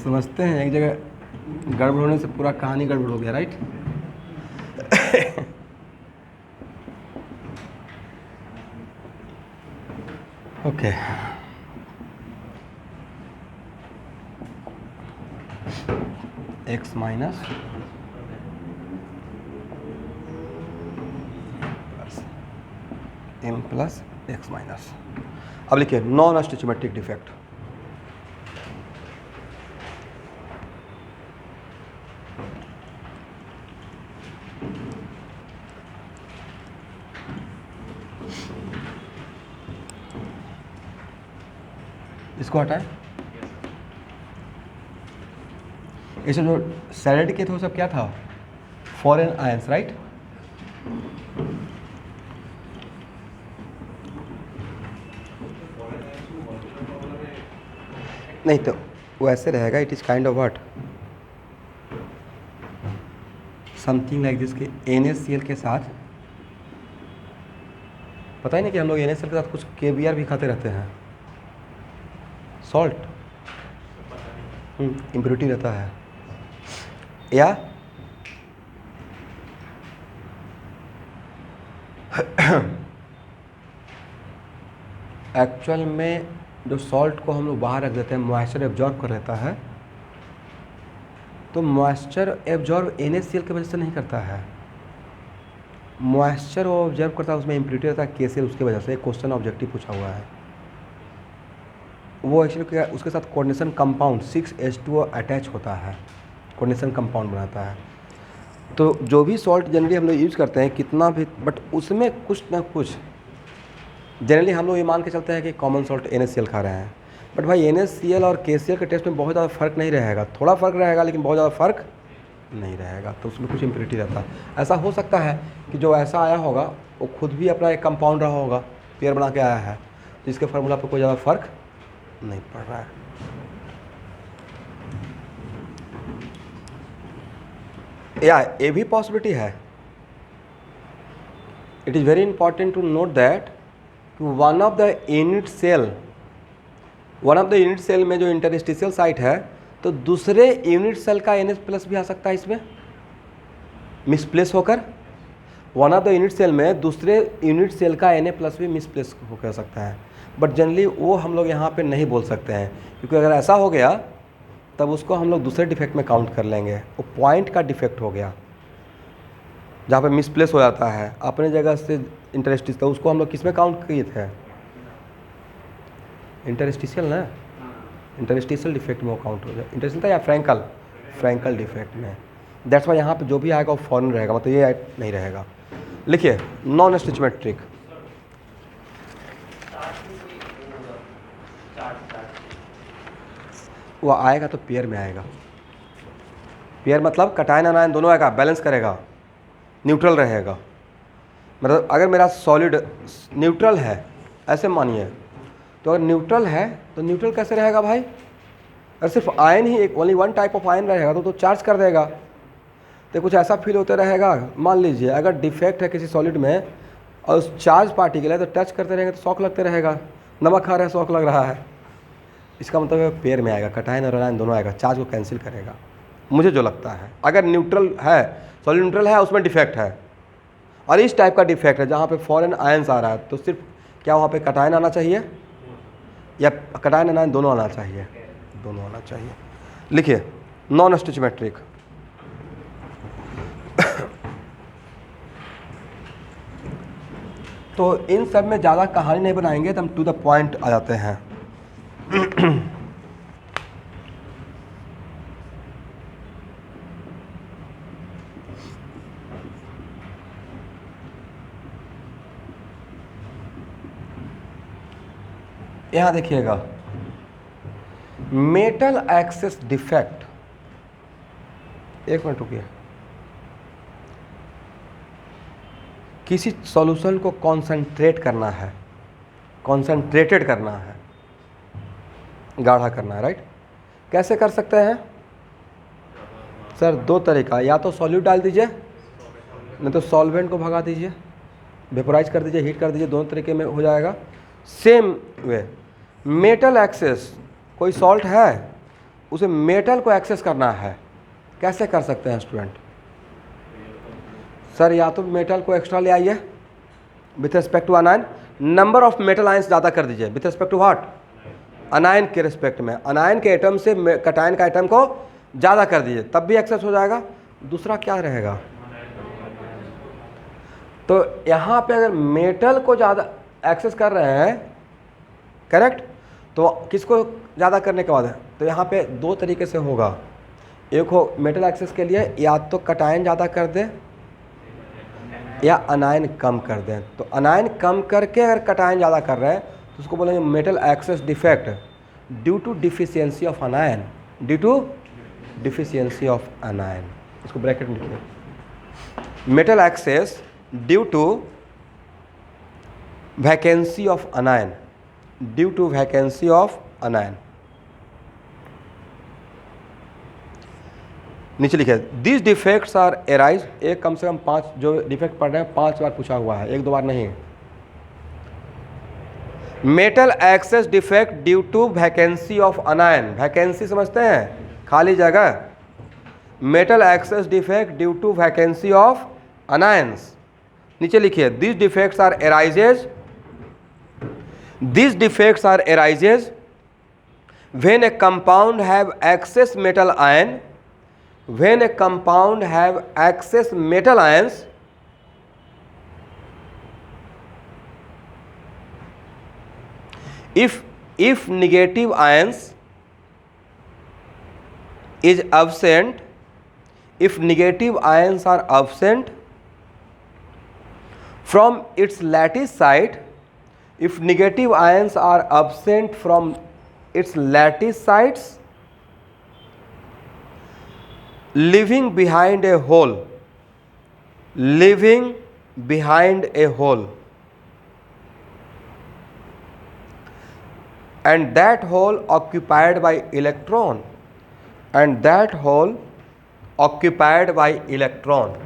समझते हैं, एक जगह गड़बड़ होने से पूरा कहानी गड़बड़ हो गया, right. Okay, X minus M plus X minus. अब लिखिए नॉन स्टोइचियोमेट्रिक डिफेक्ट। इसको हटाएं। इसे जो सैलेड के थे वो सब क्या था, फॉरेन आयंस, राइट। नहीं तो वो ऐसे रहेगा, it is kind of what, something like this, के NaCl के साथ। पता ही नहीं कि हम लोग NaCl के साथ कुछ KBr भी खाते रहते हैं, सॉल्ट, इम्प्योरिटी रहता है। या एक्चुअल में जो सॉल्ट को हम लोग बाहर रख देते हैं, मॉइस्चर एब्जॉर्ब कर लेता है, तो मॉइस्चर एब्जॉर्ब NaCl की वजह से नहीं करता है। मॉइस्चर वो ऑब्जर्व करता है, उसमें इम्प्योरिटी रहता है KCl, उसकी वजह से। एक क्वेश्चन ऑब्जेक्टिव पूछा हुआ है, वो एक्चुअली क्या, उसके साथ कोऑर्डिनेशन कंपाउंड 6H2O अटैच होता है, कोऑर्डिनेशन कंपाउंड बनाता है। तो जो भी सॉल्ट जनरली हम लोग यूज़ करते हैं कितना भी, बट उसमें कुछ ना कुछ जनरली हम लोग ये मान के चलते हैं कि कॉमन सॉल्ट NaCl खा रहे हैं। बट भाई NaCl और KCl के टेस्ट में बहुत ज़्यादा फ़र्क नहीं रहेगा, थोड़ा फ़र्क रहेगा लेकिन बहुत ज़्यादा फ़र्क नहीं रहेगा। तो उसमें कुछ इम्प्योरिटी रहता है। ऐसा हो सकता है कि जो ऐसा आया होगा वो खुद भी अपना एक कंपाउंड रहा होगा, पेयर बना के आया है, तो इसके फार्मूला पर कोई ज़्यादा फ़र्क नहीं पड़ रहा है। या ये भी पॉसिबिलिटी है। It is very important to note that one of the unit cell में जो इंटरस्टिशियल साइट है, तो दूसरे यूनिट सेल का NH प्लस भी आ सकता है इसमें मिसप्लेस होकर। One of the unit cell में दूसरे यूनिट सेल का Na प्लस भी मिसप्लेस हो कर सकता है। बट जनरली वो हम लोग यहाँ पे नहीं बोल सकते हैं, क्योंकि अगर ऐसा हो गया तब उसको हम लोग दूसरे डिफेक्ट में काउंट कर लेंगे। वो पॉइंट का डिफेक्ट हो गया, जहाँ पे मिसप्लेस हो जाता है अपने जगह से इंटरस्टिशियल, तो उसको हम लोग किस में काउंट किए थे? इंटरस्टिशियल ना, इंटरस्टिशियल डिफेक्ट में वो काउंट हो जाए। इंटरस्टिशियल था या फ्रैंकल डिफेक्ट में। दैट्स वाई यहाँ पे जो भी आएगा वो फॉरेन रहेगा, मतलब ये नहीं रहेगा। लिखिए नॉन स्टिचमेट्रिक, वो आएगा तो पेयर में आएगा। पेयर मतलब कटायन अनायन दोनों आएगा, बैलेंस करेगा, न्यूट्रल रहेगा। मतलब अगर मेरा सॉलिड न्यूट्रल है, ऐसे मानिए, तो अगर न्यूट्रल है तो न्यूट्रल कैसे रहेगा भाई? अगर सिर्फ आयन ही एक only one type of ion रहेगा तो चार्ज कर देगा, तो कुछ ऐसा फील होते रहेगा। मान लीजिए अगर डिफेक्ट है किसी सॉलिड में और उस चार्ज पार्टिकल है तो टच करते रहेंगे तो शॉक लगते रहेगा। नमक खा रहे हैं शॉक लग रहा है, इसका मतलब है पेयर में आएगा, कटायन और अनायन दोनों आएगा, चार्ज को कैंसिल करेगा, मुझे जो लगता है। अगर न्यूट्रल है, सॉलिड न्यूट्रल है, उसमें डिफेक्ट है और इस टाइप का डिफेक्ट है जहाँ पे फॉरेन आयंस आ रहा है, तो सिर्फ क्या वहाँ पे कटायन आना चाहिए या कटायन अनायन दोनों आना चाहिए? दोनों आना चाहिए। लिखिए नॉन स्टिचमेट्रिक, तो इन सब में ज़्यादा कहानी नहीं बनाएंगे, तो हम टू द पॉइंट आ जाते हैं। यहाँ देखिएगा मेटल एक्सेस डिफेक्ट, एक मिनट रुकिए। किसी सॉल्यूशन को कॉन्सेंट्रेट करना है, कॉन्सेंट्रेटेड करना है, गाढ़ा करना है, राइट? कैसे कर सकते हैं सर? दो तरीका, या तो सॉल्यूट डाल दीजिए, नहीं तो सॉल्वेंट को भगा दीजिए, वेपोराइज कर दीजिए, हीट कर दीजिए, दोनों तरीके में हो जाएगा। सेम वे मेटल एक्सेस, कोई सॉल्ट है उसे मेटल को एक्सेस करना है, कैसे कर सकते हैं स्टूडेंट? सर या तो मेटल को एक्स्ट्रा ले आइए with respect to anion, number of metal ions ज़्यादा कर दीजिए with respect to what? Anion के रिस्पेक्ट में, अनायन के एटम से कटायन का एटम को ज़्यादा कर दीजिए, तब भी एक्सेस हो जाएगा। दूसरा क्या रहेगा? तो यहाँ पे अगर मेटल को ज़्यादा एक्सेस कर रहे हैं, करेक्ट, तो किसको ज़्यादा करने के बाद है? तो यहाँ पे दो तरीके से होगा। एक हो मेटल एक्सेस के लिए या तो कटायन ज़्यादा कर दें या अनायन कम कर दें। तो अनायन कम करके अगर कटायन ज़्यादा कर रहे हैं तो उसको बोलेंगे metal excess defect due to deficiency of anion, due to deficiency of anion. इसको ब्रैकेट में लिखिए, metal excess due to vacancy of anion, due to vacancy of anion. नीचे लिखे दिस डिफेक्ट्स आर एराइज, एक कम से कम 5 जो डिफेक्ट पढ़ रहे हैं 5 बार पूछा हुआ है, 1-2 बार नहीं। Metal excess defect due to vacancy of anion, vacancy समझते हैं, खाली जगह। Metal excess defect due to vacancy of anions. नीचे लिखिए this defects are arises, this defects are arises when a compound have excess metal ion, when a compound have excess metal ions, if negative ions is absent, if negative ions are absent from its lattice site, if negative ions are absent from its lattice sites, leaving behind a hole, leaving behind a hole, and that hole occupied by electron, and that hole occupied by electron.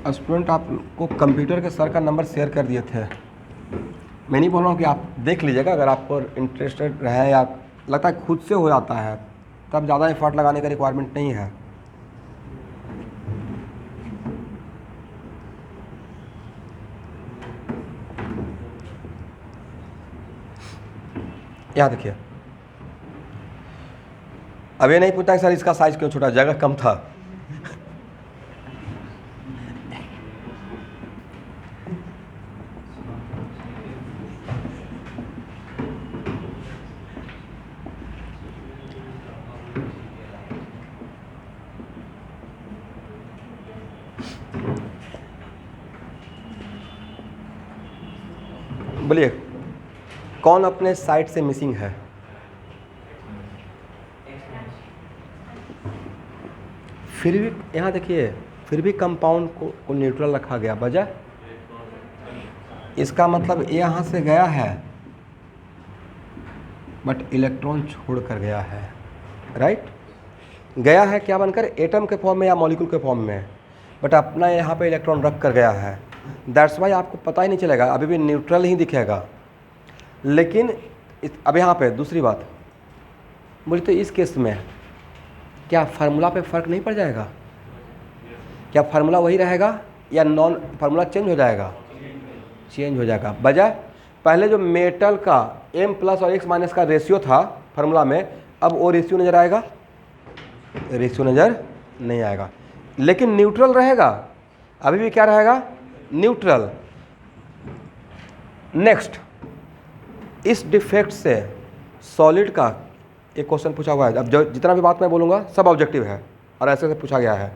Student आपको computer के sir का number share कर दिए थे। मैं नहीं बोल रहा हूँ कि आप देख लीजिएगा, अगर आपको इंटरेस्टेड रहे या लगता है खुद से हो जाता है तब ज़्यादा एफर्ट लगाने का रिक्वायरमेंट नहीं है। यहाँ देखिए, अब ये नहीं पूछता कि सर इसका साइज क्यों छोटा, जगह कम था। बोलिए कौन अपने साइड से मिसिंग है? फिर भी यहाँ देखिए, फिर भी कंपाउंड को न्यूट्रल रखा गया। वजह, इसका मतलब यहाँ से गया है बट इलेक्ट्रॉन छोड़ कर गया है, राइट। गया है क्या बनकर, एटम के फॉर्म में या मॉलिक्यूल के फॉर्म में, बट अपना यहाँ पे इलेक्ट्रॉन रख कर गया है। दैट्स वाई आपको पता ही नहीं चलेगा, अभी भी न्यूट्रल ही दिखेगा। लेकिन अब यहाँ पे दूसरी बात बोली, तो इस केस में क्या फार्मूला पे फ़र्क नहीं पड़ जाएगा? क्या फार्मूला वही रहेगा या नॉन फार्मूला चेंज हो जाएगा? चेंज हो जाएगा। बजाय पहले जो मेटल का m+ और x- का रेशियो था फार्मूला में, अब वो रेशियो नज़र आएगा? रेशियो नज़र नहीं आएगा। लेकिन न्यूट्रल रहेगा, अभी भी क्या रहेगा? न्यूट्रल। नेक्स्ट, इस डिफेक्ट से सॉलिड का एक क्वेश्चन पूछा हुआ है। अब जो जितना भी बात मैं बोलूँगा सब ऑब्जेक्टिव है और ऐसे पूछा गया है,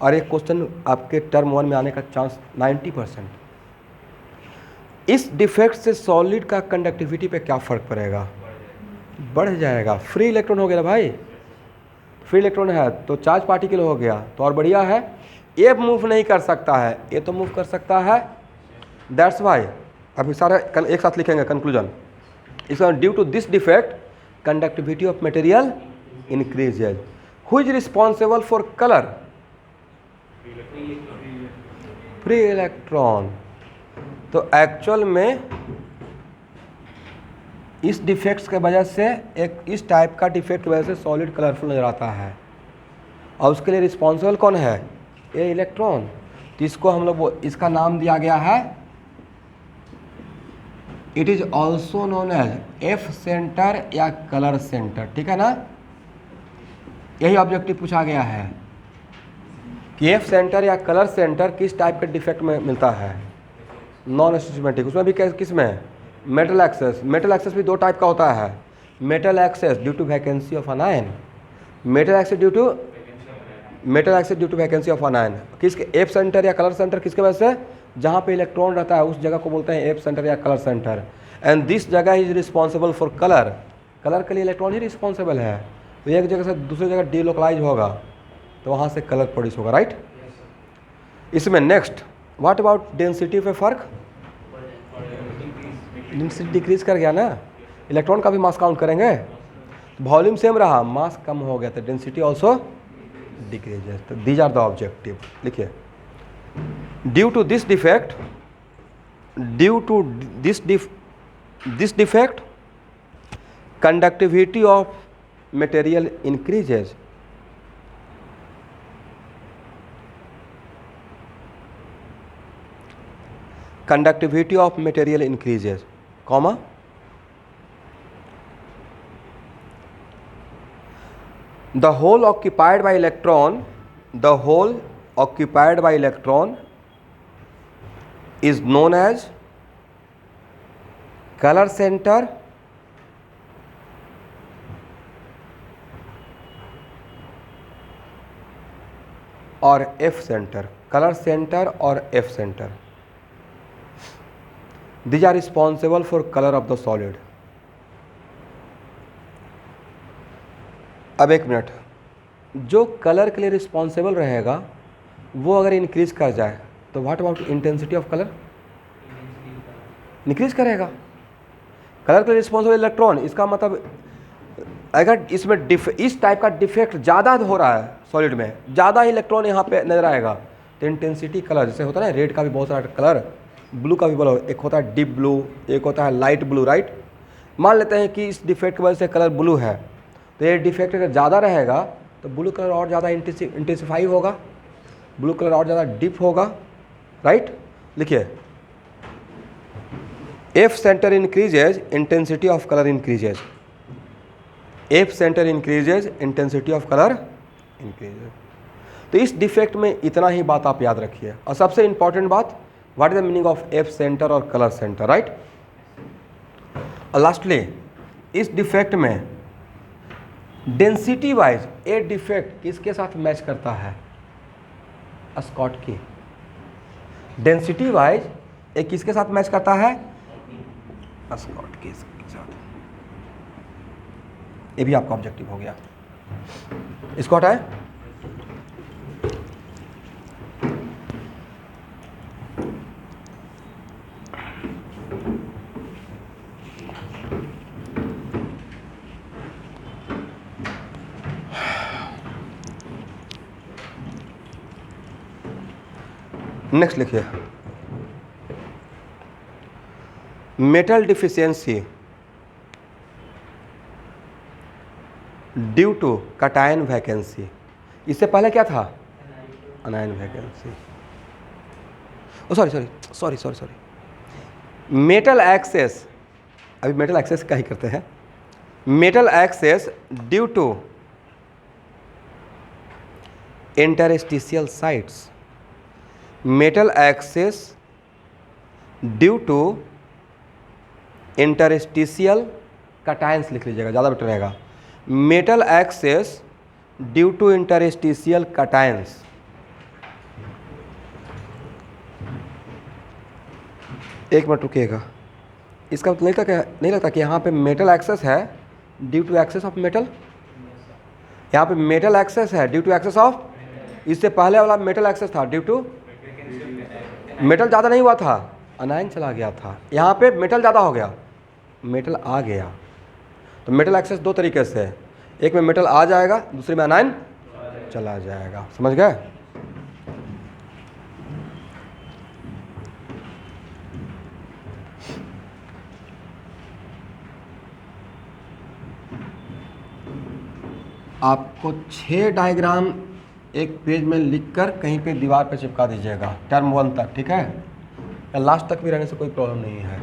और एक क्वेश्चन आपके टर्म 1 में आने का चांस 90%। इस डिफेक्ट से सॉलिड का कंडक्टिविटी पे क्या फ़र्क पड़ेगा? बढ़ जाएगा। फ्री इलेक्ट्रॉन हो गया भाई, फ्री इलेक्ट्रॉन है तो चार्ज पार्टिकल हो गया, तो और बढ़िया है। ये मूव नहीं कर सकता है, ये तो मूव कर सकता है। दैट्स वाई अभी सारा एक साथ लिखेंगे कंक्लूजन। इसका due to this defect conductivity of material increases. Who is responsible for colour? Free electron. तो एक्चुअल में इस डिफेक्ट्स के वजह से, एक इस टाइप का डिफेक्ट की वजह से सॉलिड कलरफुल नजर आता है, और उसके लिए रिस्पॉन्सिबल कौन है? ये इलेक्ट्रॉन। तो इसको हम लोग, इसका नाम दिया गया है, it is also known as F centre या कलर सेंटर। ठीक है ना? यही ऑब्जेक्टिव पूछा गया है कि एफ सेंटर या कलर सेंटर किस टाइप के डिफेक्ट में मिलता है? Non systematic. उसमें भी किस में? Metal access. मेटल एक्सेस भी दो टाइप का होता है। Metal excess due to vacancy of anion, metal excess due to vacancy of anion. किसके? एफ सेंटर या कलर सेंटर किसके वजह से? जहाँ पे इलेक्ट्रॉन रहता है उस जगह को बोलते हैं एफ सेंटर या कलर सेंटर। एंड दिस जगह is responsible for colour. Colour के लिए इलेक्ट्रॉन ही रिस्पॉन्सिबल है। तो एक जगह से दूसरी जगह डीलोकलाइज होगा तो वहाँ से कलर प्रोड्यूस होगा, राइट। इसमें नेक्स्ट, व्हाट अबाउट डेंसिटी पे फ़र्क? डेंसिटी डिक्रीज कर गया ना, इलेक्ट्रॉन का भी मास काउंट करेंगे, वॉल्यूम सेम रहा, मास कम हो गया तो डेंसिटी ऑल्सो डिक्रीजेस। तो दीज आर द ऑब्जेक्टिव। लिखिए, due to this defect conductivity of material increases. Conductivity of material increases, comma, the hole occupied by electron is known as color center or F center. Color center or F center. These are responsible for color of the solid. अब एक minute, जो colour के लिए responsible रहेगा वो अगर increase कर जाए तो what about intensity of colour? Increase करेगा। कलर के लिए रिस्पॉन्सिबल इलेक्ट्रॉन, इसका मतलब अगर इसमें इस टाइप का डिफेक्ट ज़्यादा हो रहा है सॉलिड में, ज़्यादा इलेक्ट्रॉन यहाँ पे नजर आएगा, तो तो इंटेंसिटी कलर जैसे होता है ना, रेड का भी बहुत सारा कलर, ब्लू का भी बोलो, एक होता है डीप ब्लू, एक होता है लाइट ब्लू, राइट। मान लेते हैं कि इस डिफेक्ट की वजह से कलर ब्लू है, तो ये डिफेक्ट अगर ज़्यादा रहेगा तो ब्लू कलर और ज़्यादा इंटेंसिफाई होगा, ब्लू कलर और ज़्यादा डीप होगा, राइट। लिखिए, F centre increases intensity of colour increases, F centre increases intensity of colour increases. तो इस डिफेक्ट में इतना ही बात आप याद रखिए। और सबसे इंपॉर्टेंट बात, what is the meaning of F centre और कलर सेंटर, राइट। और लास्टली, इस डिफेक्ट में डेंसिटी वाइज ए डिफेक्ट किसके साथ मैच करता है? स्कॉट की। डेंसिटी वाइज ए किसके साथ मैच करता है? स्कॉट के साथ। ये भी आपका ऑब्जेक्टिव हो गया। स्कॉट है, नेक्स्ट लिखिए, metal deficiency due to cation vacancy. इससे पहले क्या था? Anion vacancy. Oh sorry, metal excess, अभी मेटल एक्सेस का ही करते हैं। Metal excess due to interstitial sites, metal excess due to interstitial cations लिख लीजिएगा, ज़्यादा बेटर रहेगा। Metal excess due to interstitial cations. एक मिनट रुकिएगा, इसका मतलब नहीं लगता कि यहाँ पे मेटल एक्सेस है due to excess of metal, यहाँ पे मेटल एक्सेस है ड्यू टू एक्सेस ऑफ, इससे पहले वाला मेटल एक्सेस था ड्यू टू, मेटल ज़्यादा नहीं हुआ था, अनायन चला गया था। यहाँ पे मेटल ज़्यादा हो गया, मेटल आ गया। तो मेटल एक्सेस दो तरीके से है, एक में मेटल आ जाएगा, दूसरे में अनायन चला जाएगा। समझ गए? आपको 6 डायग्राम एक पेज में लिखकर कहीं पे दीवार पे चिपका दीजिएगा, टर्म 1 तक, ठीक है? या लास्ट तक भी रहने से कोई प्रॉब्लम नहीं है।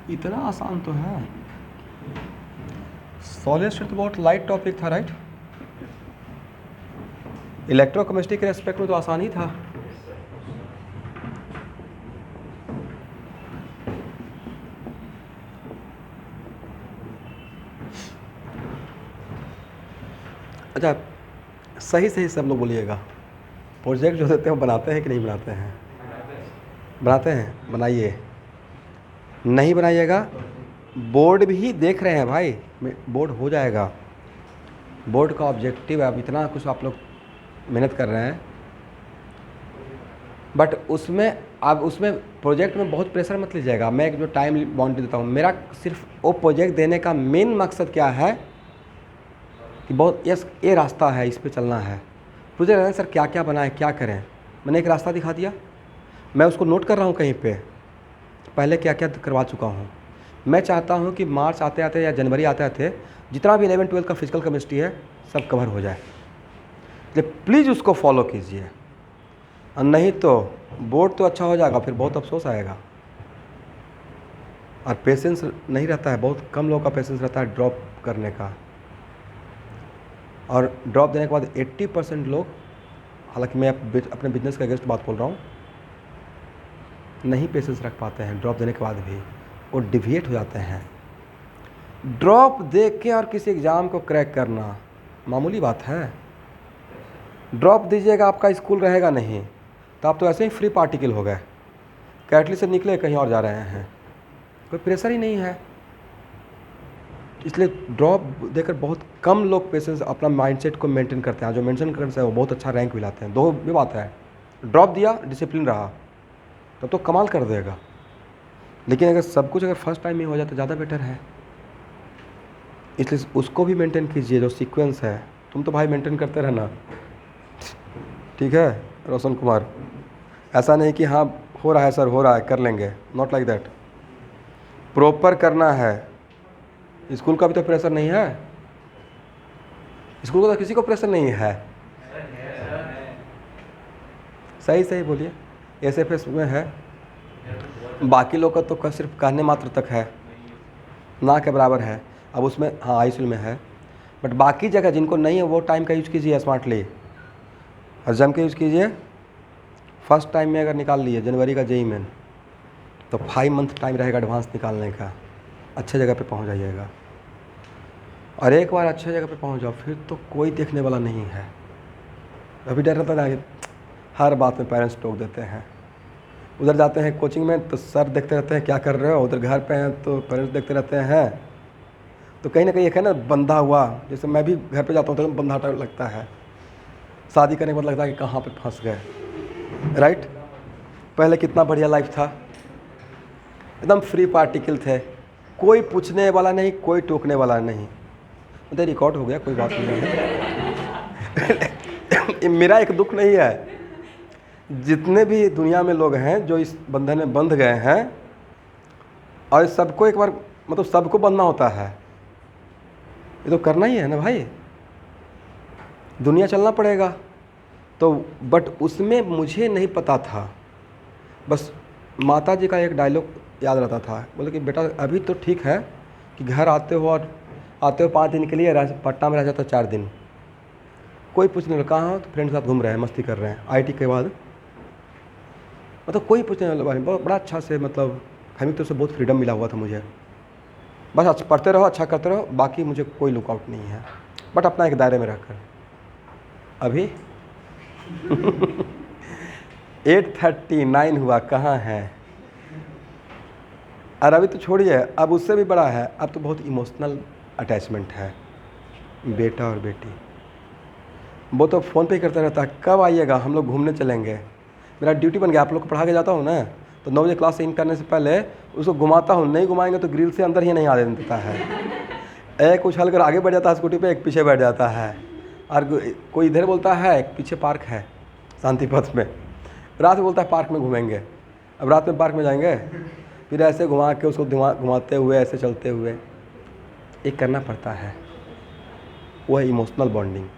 इतना आसान तो है, सॉलिड स्टेट तो बहुत लाइट टॉपिक था, राइट। इलेक्ट्रोकेमिस्ट्री के रेस्पेक्ट में तो आसान ही था। अच्छा, सही सब लोग बोलिएगा, प्रोजेक्ट जो देते हैं वो बनाते हैं कि नहीं बनाते हैं? बनाते हैं, बनाइए। नहीं बनाइएगा, बोर्ड भी देख रहे हैं भाई, बोर्ड हो जाएगा। बोर्ड का ऑब्जेक्टिव है, अब इतना कुछ आप लोग मेहनत कर रहे हैं, बट उसमें प्रोजेक्ट में बहुत प्रेशर मत लीजिएगा। मैं एक जो टाइम बाउंड्री देता हूँ, मेरा सिर्फ वो प्रोजेक्ट देने का मेन मकसद क्या है कि बहुत ये रास्ता है, इस पे चलना है। प्रोजेक्ट सर क्या क्या बनाए, क्या करें, मैंने एक रास्ता दिखा दिया, मैं उसको नोट कर रहा हूँ कहीं पे, पहले क्या क्या करवा चुका हूँ। मैं चाहता हूँ कि मार्च आते आते या जनवरी आते आते जितना भी 11-12 का फिजिकल केमिस्ट्री है सब कवर हो जाए। तो प्लीज़ उसको फॉलो कीजिए, और नहीं तो बोर्ड तो अच्छा हो जाएगा, फिर बहुत अफसोस आएगा। और पेशेंस नहीं रहता है, बहुत कम लोगों का पेशेंस रहता है ड्रॉप करने का, और ड्रॉप देने के बाद 80% लोग हालांकि मैं अपने बिजनेस के अगेंस्ट बात बोल रहा हूँ, नहीं पेशेंस रख पाते हैं ड्रॉप देने के बाद भी, वो डिविएट हो जाते हैं। ड्रॉप दे के और किसी एग्ज़ाम को क्रैक करना मामूली बात है। ड्रॉप दीजिएगा, आपका स्कूल रहेगा नहीं, तो आप तो ऐसे ही फ्री पार्टिकल हो गए, कैटली से निकले कहीं और जा रहे हैं, कोई प्रेशर ही नहीं है। इसलिए ड्रॉप देकर बहुत कम लोग पेशेंस अपना माइंडसेट को मेंटेन करते हैं। जो मेंशन करते हैं वो बहुत अच्छा रैंक भी लाते हैं। दो भी बात है, ड्रॉप दिया, डिसिप्लिन रहा, तब तो कमाल कर देगा। लेकिन अगर सब कुछ अगर फर्स्ट टाइम में हो जाए तो ज़्यादा बेटर है। इसलिए उसको भी मेंटेन कीजिए, जो सीक्वेंस है। तुम तो भाई मेंटेन करते रहना, ठीक है रोशन कुमार। ऐसा नहीं कि हाँ हो रहा है सर, हो रहा है, कर लेंगे, नॉट लाइक दैट। प्रॉपर करना है। स्कूल का भी तो प्रेशर नहीं है, स्कूल का तो किसी को प्रेशर नहीं है। सही सही बोलिए, एसएफएस में है, बाकी लोग का तो सिर्फ कहने मात्र तक है, ना के बराबर है। अब उसमें हाँ आईसीयू में है, बट बाकी जगह जिनको नहीं है वो टाइम का यूज़ कीजिए स्मार्टली और जम के यूज़ कीजिए। फर्स्ट टाइम में अगर निकाल लिए जनवरी का जेई मेन, तो 5 मंथ टाइम रहेगा एडवांस निकालने का, अच्छे जगह पे पहुंच जाइएगा। और एक बार अच्छे जगह पे पहुंच जाओ फिर तो कोई देखने वाला नहीं है। अभी डर रहता है कि हर बात में पेरेंट्स टोक देते हैं। उधर जाते हैं कोचिंग में तो सर देखते रहते हैं क्या कर रहे हो, उधर घर पे हैं तो पेरेंट्स देखते रहते हैं। तो कहीं ना कहीं एक है ना बंधा हुआ, जैसे मैं भी घर पे जाता हूँ तो बंधा टाइप लगता है। शादी करने के बाद लगता है कि कहाँ पे फंस गए, राइट। पहले कितना बढ़िया लाइफ था, एकदम फ्री पार्टिकल थे, कोई पूछने वाला नहीं, कोई टोकने वाला नहीं। मतलब रिकॉर्ड हो गया, कोई बात नहीं है। मेरा एक दुख नहीं है, जितने भी दुनिया में लोग हैं जो इस बंधन में बंध गए हैं, और सबको एक बार मतलब सबको बंधना होता है, ये तो करना ही है ना भाई, दुनिया चलना पड़ेगा। तो बट उसमें मुझे नहीं पता था, बस माता जी का एक डायलॉग याद रहता था, बोले कि बेटा अभी तो ठीक है कि घर आते हो और आते हो 5 दिन के लिए, पटना में रह जाता 4 दिन, कोई पूछने वाला कहाँ हो, तो फ्रेंड के साथ घूम रहे हैं, मस्ती कर रहे हैं आईटी के बाद, मतलब कोई पूछने वाला बारे में। बड़ा अच्छा से मतलब फैमिली की तरफ से बहुत फ्रीडम मिला हुआ था मुझे। बस अच्छा पढ़ते रहो, अच्छा करते रहो, बाकी मुझे कोई लुकआउट नहीं है, बट अपना एक दायरे में रहकर। अभी 8:39 हुआ, कहाँ है। और अभी तो छोड़िए, अब उससे भी बड़ा है, अब तो बहुत इमोशनल अटैचमेंट है, बेटा और बेटी। वो तो फ़ोन पे ही करता रहता है, कब आइएगा, हम लोग घूमने चलेंगे। मेरा ड्यूटी बन गया, आप लोग को पढ़ा के जाता हूँ ना, तो 9 बजे क्लास से इन करने से पहले उसको घुमाता हूँ, नहीं घुमाएंगे तो ग्रिल से अंदर ही नहीं आने देता है। एक उछल कर आगे बढ़ जाता है स्कूटी पे, एक पीछे बैठ जाता है, और कोई इधर बोलता है, एक पीछे पार्क है शांति पथ में, रात में बोलता है पार्क में घूमेंगे। अब रात में पार्क में जाएंगे, फिर ऐसे घुमा के उसको घुमाते हुए ऐसे चलते हुए एक करना पड़ता है, वो है इमोशनल बॉन्डिंग।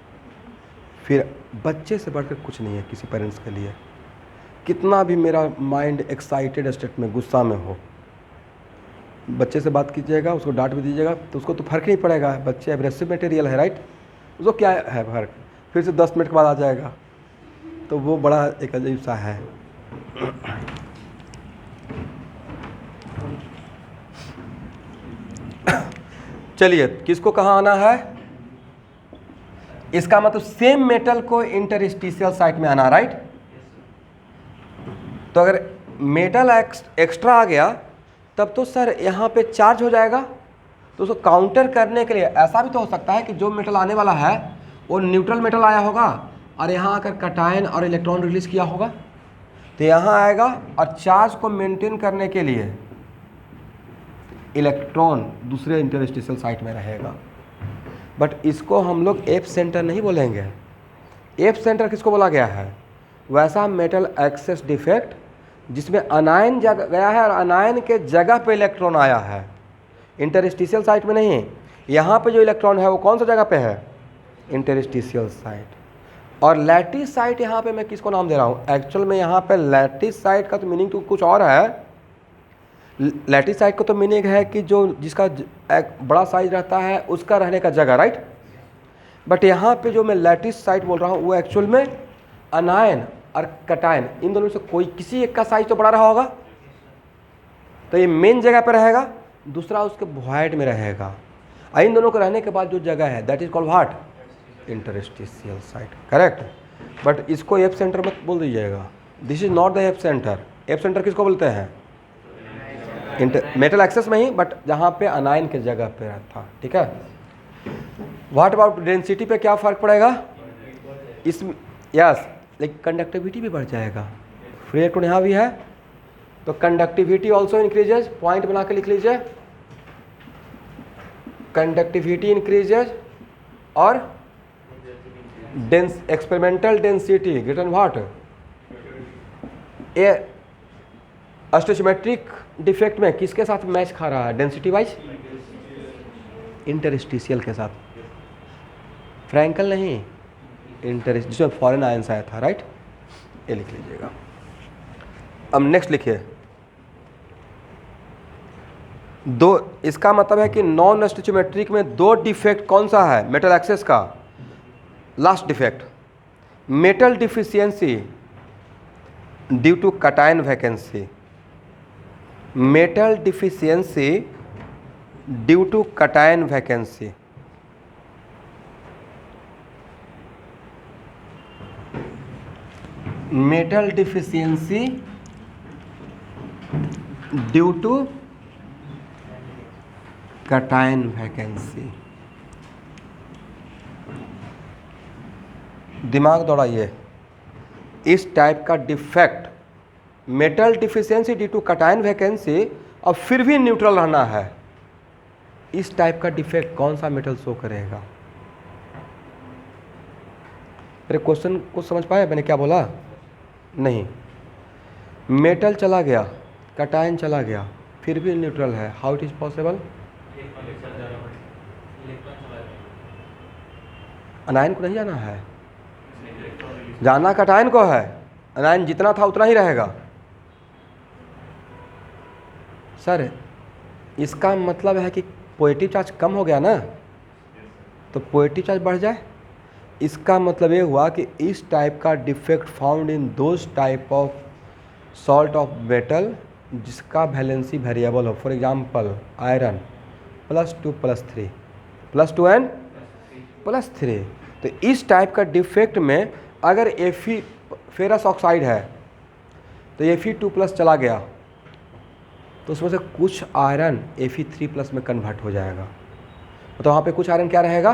फिर बच्चे से बढ़कर कुछ नहीं है किसी पेरेंट्स के लिए। कितना भी मेरा माइंड एक्साइटेड स्टेट में, गुस्सा में हो, बच्चे से बात कीजिएगा, उसको डांट भी दीजिएगा तो उसको तो फ़र्क नहीं पड़ेगा, बच्चे एब्रेसिव मटेरियल है, राइट। उसको क्या है फ़र्क, फिर से 10 मिनट के बाद आ जाएगा। तो वो बड़ा एक अजीब सा है। चलिए, किसको कहाँ आना है, इसका मतलब सेम मेटल को इंटरस्टिशियल साइट में आना, राइट। तो अगर मेटल एक्स्ट्रा आ गया तब तो सर यहाँ पे चार्ज हो जाएगा, तो उसको काउंटर करने के लिए ऐसा भी तो हो सकता है कि जो मेटल आने वाला है वो न्यूट्रल मेटल आया होगा और यहाँ आकर कटायन और इलेक्ट्रॉन रिलीज किया होगा, तो यहाँ आएगा और चार्ज को मेंटेन करने के लिए इलेक्ट्रॉन दूसरे इंटरस्टिशियल साइट में रहेगा। बट इसको हम लोग एप सेंटर नहीं बोलेंगे। एप सेंटर किसको बोला गया है, वैसा मेटल एक्सेस डिफेक्ट जिसमें अनायन गया है और अनायन के जगह पे इलेक्ट्रॉन आया है, इंटरस्टिशियल साइट में नहीं। यहाँ पे जो इलेक्ट्रॉन है वो कौन सा जगह पे है, इंटरस्टिशियल साइट। और लैटिस साइट यहाँ पे मैं किसको नाम दे रहा हूँ, एक्चुअल में यहाँ पे लैटिस साइट का तो मीनिंग तो कुछ और है। लैटिस साइट का तो मीनिंग है कि जो जिसका एक बड़ा साइज रहता है उसका रहने का जगह, राइट। बट यहाँ पे जो मैं लैटिस साइट बोल रहा हूँ वो एक्चुअल में अनायन और कटायन, इन दोनों में से कोई किसी एक का साइज तो बड़ा रहा होगा, तो ये मेन जगह पर रहेगा, दूसरा उसके वॉइड में रहेगा। इन दोनों को रहने के बाद जो जगह है that is called what, interstitial site, correct. But इसको एफ सेंटर मत बोल दीजिएगा, this is not the F centre. F centre किसको बोलते हैं, मेटल एक्सेस में ही, बट जहाँ पे अनायन के जगह पे था, ठीक है। व्हाट अबाउट डेंसिटी पे क्या फ़र्क पड़ेगा, इस यस, लेकिन कंडक्टिविटी भी बढ़ जाएगा। फ्री इलेक्ट्रॉन यहाँ भी है तो कंडक्टिविटी ऑल्सो इंक्रीजेज, पॉइंट बना के लिख लीजिए, कंडक्टिविटी इंक्रीजेज और experimental density greater than what, a stoichiometric defect में किसके साथ मैच खा रहा है डेंसिटी वाइज, इंटरस्टिशियल के साथ, फ्रैंकल नहीं, इंटरस्ट जिसमें फॉरेन आयंस आया था, राइट, ये लिख लीजिएगा। अब नेक्स्ट लिखिए, दो, इसका मतलब है कि नॉन स्टोचियोमेट्रिक में दो डिफेक्ट कौन सा है, मेटल एक्सेस का last defect, metal deficiency due to cation vacancy, metal deficiency due to cation vacancy. Metal deficiency due to cation vacancy. दिमाग दौड़ाइए, इस टाइप का defect metal deficiency due to cation vacancy और फिर भी न्यूट्रल रहना है, इस टाइप का डिफेक्ट कौन सा मेटल शो करेगा। मेरे क्वेश्चन को समझ पाए मैंने क्या बोला, नहीं, मेटल चला गया, कटायन चला गया, फिर भी न्यूट्रल है, हाउ इट इज पॉसिबल, अनायन को नहीं जाना है, जाना कटायन को है, अनायन जितना था उतना ही रहेगा। सर इसका मतलब है कि पॉजिटिव चार्ज कम हो गया ना, तो पॉजिटिव चार्ज बढ़ जाए, इसका मतलब ये हुआ कि इस टाइप का defect found in those type of salt of metal जिसका वैलेंसी वेरिएबल हो, फॉर एग्जांपल आयरन +2 +3 +2 एंड +3। तो इस टाइप का डिफेक्ट में अगर Fe फेरस ऑक्साइड है तो Fe2+ चला गया तो उसमें से कुछ आयरन Fe3+ में कन्वर्ट हो जाएगा, तो वहाँ पे कुछ आयरन क्या रहेगा,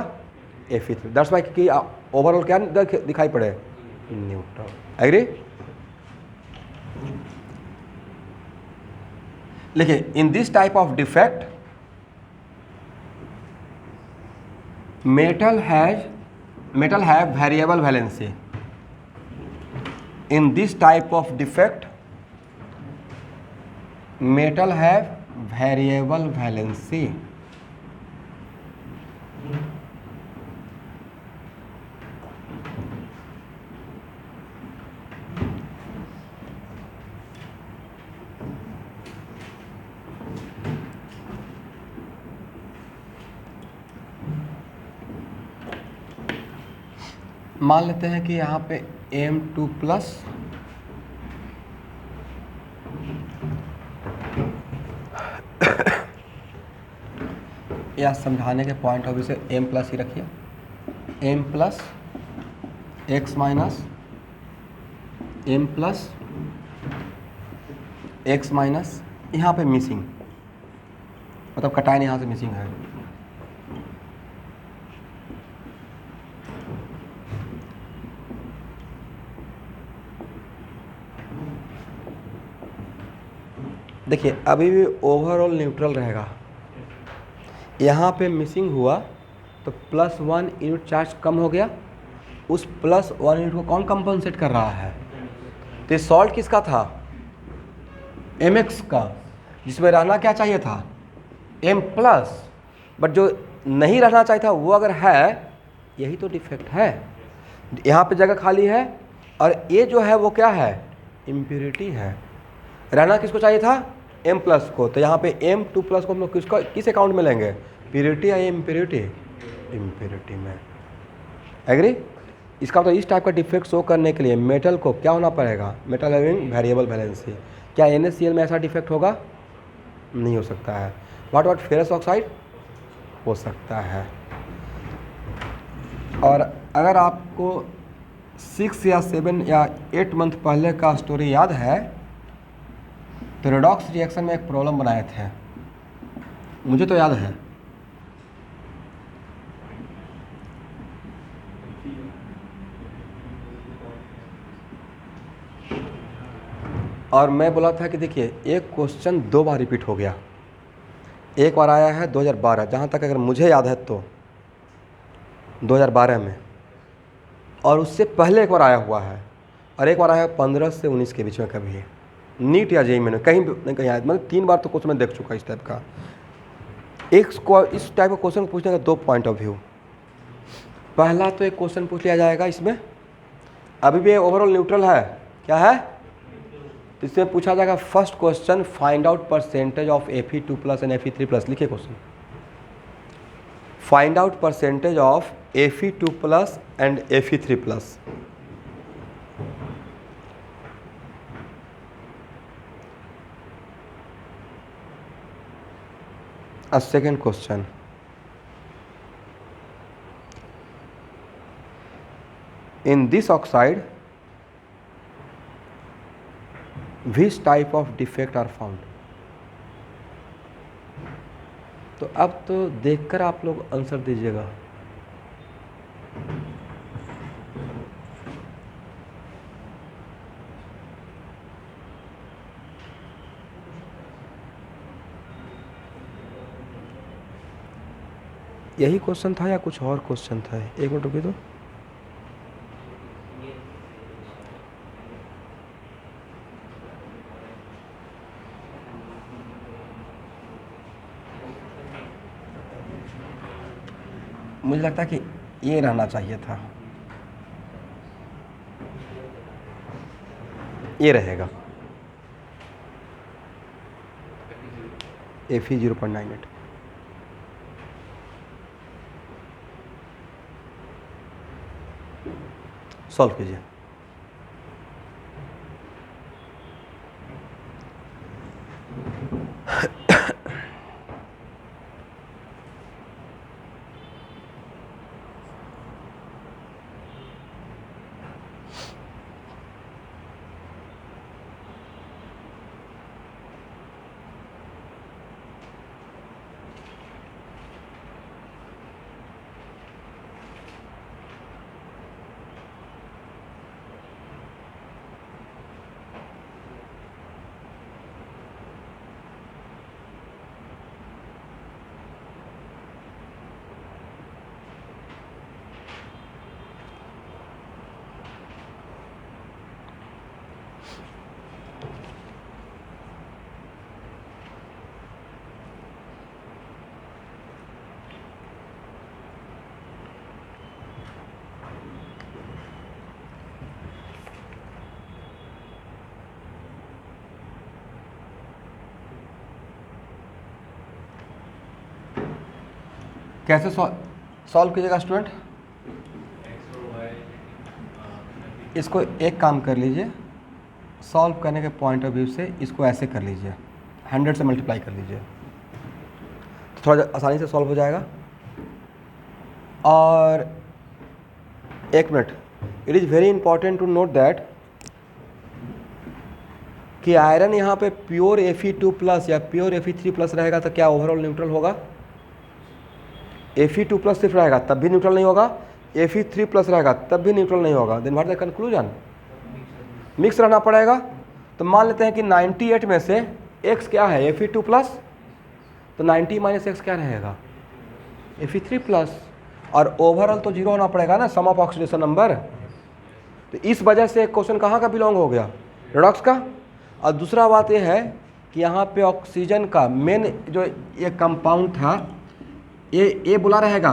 Fe3। दैट्स वाई कि ओवरऑल क्या दिखाई पड़े, न्यूट्रल। एग्री। देखिए, in this type of defect metal have variable valency. In this type of defect metal have variable valency. मान लेते हैं कि यहाँ पे M2+ या समझाने के पॉइंट ऑफ व्यू से M+ ही रखिए, M+ X- M+ X- यहाँ पे मिसिंग, मतलब कटायन यहाँ से मिसिंग है। देखिए अभी भी ओवरऑल न्यूट्रल रहेगा, यहाँ पे मिसिंग हुआ तो +1 यूनिट चार्ज कम हो गया, उस +1 यूनिट को कौन कंपनसेट कर रहा है, तो सॉल्ट किसका था, Mx का, जिसमें रहना क्या चाहिए था, M+, बट जो नहीं रहना चाहिए था वो अगर है, यही तो डिफेक्ट है, यहाँ पे जगह खाली है और ये जो है वो क्या है, इम्प्योरिटी है, रहना किसको चाहिए था, M+ को, तो यहाँ पे M2+ को हम लोग किस अकाउंट में लेंगे, प्योरिटी या इम्प्योरिटी, इम्प्योरिटी में। एग्री। इसका मतलब इस टाइप का डिफेक्ट शो करने के लिए मेटल को क्या होना पड़ेगा, मेटल हैविंग वेरिएबल वैलेंसी। क्या NaCl में ऐसा डिफेक्ट होगा? नहीं हो सकता है। व्हाट फेरस ऑक्साइड हो सकता है। और अगर आपको 6 या 7 या 8 मंथ पहले का स्टोरी याद है तो रेडॉक्स रिएक्शन में एक प्रॉब्लम बनाए थे, मुझे तो याद है। और मैं बोला था कि देखिए एक क्वेश्चन 2 बार रिपीट हो गया। एक बार आया है 2012, जहाँ तक अगर मुझे याद है तो 2012 में, और उससे पहले एक बार आया हुआ है, और एक बार आया है 15 से 19 के बीच में कभी, नीट या जेईई में कहीं नहीं कहीं आया। मतलब 3 बार तो क्वेश्चन मैं देख चुका इस टाइप का। इस टाइप का क्वेश्चन पूछने का 2 पॉइंट ऑफ व्यू। पहला तो एक क्वेश्चन पूछ लिया जाएगा, इसमें अभी भी ओवरऑल न्यूट्रल है, क्या है, तो इसमें पूछा जाएगा first question, find out percentage of Fe2+ and Fe3+। लिखिए question, find out percentage of Fe2+ and Fe3+। A second question, in this oxide which type of defect are found। तो अब तो देखकर आप लोग आंसर दीजिएगा। यही क्वेश्चन था या कुछ और क्वेश्चन था? एक मिनट रुकिए तो। मुझे लगता है कि ये रहना चाहिए था, ये रहेगा Fe 0.98। सॉल्व कीजिए। कैसे सॉल्व कीजिएगा स्टूडेंट? इसको एक काम कर लीजिए, सॉल्व करने के पॉइंट ऑफ व्यू से इसको ऐसे कर लीजिए, 100 से मल्टीप्लाई कर लीजिए तो थोड़ा आसानी से सॉल्व हो जाएगा। और एक minute, it is very important to note that कि आयरन यहाँ पे प्योर Fe2+ या प्योर Fe3+ रहेगा तो क्या ओवरऑल न्यूट्रल होगा? Fe2+ सिर्फ रहेगा तब भी न्यूट्रल नहीं होगा, Fe3+ रहेगा तब भी न्यूट्रल नहीं होगा। Then what the conclusion? Mix रहना पड़ेगा। तो मान लेते हैं कि 98 में से x क्या है? Fe2+, तो 90 - x क्या रहेगा? Fe3+। और ओवरऑल तो 0 होना पड़ेगा ना, सम ऑफ ऑक्सीडेशन नंबर। तो इस वजह से क्वेश्चन कहाँ का बिलोंग हो गया? रेडॉक्स का। और दूसरा बात यह है कि यहाँ पे ऑक्सीजन का मेन जो ये कंपाउंड था, ये बोला रहेगा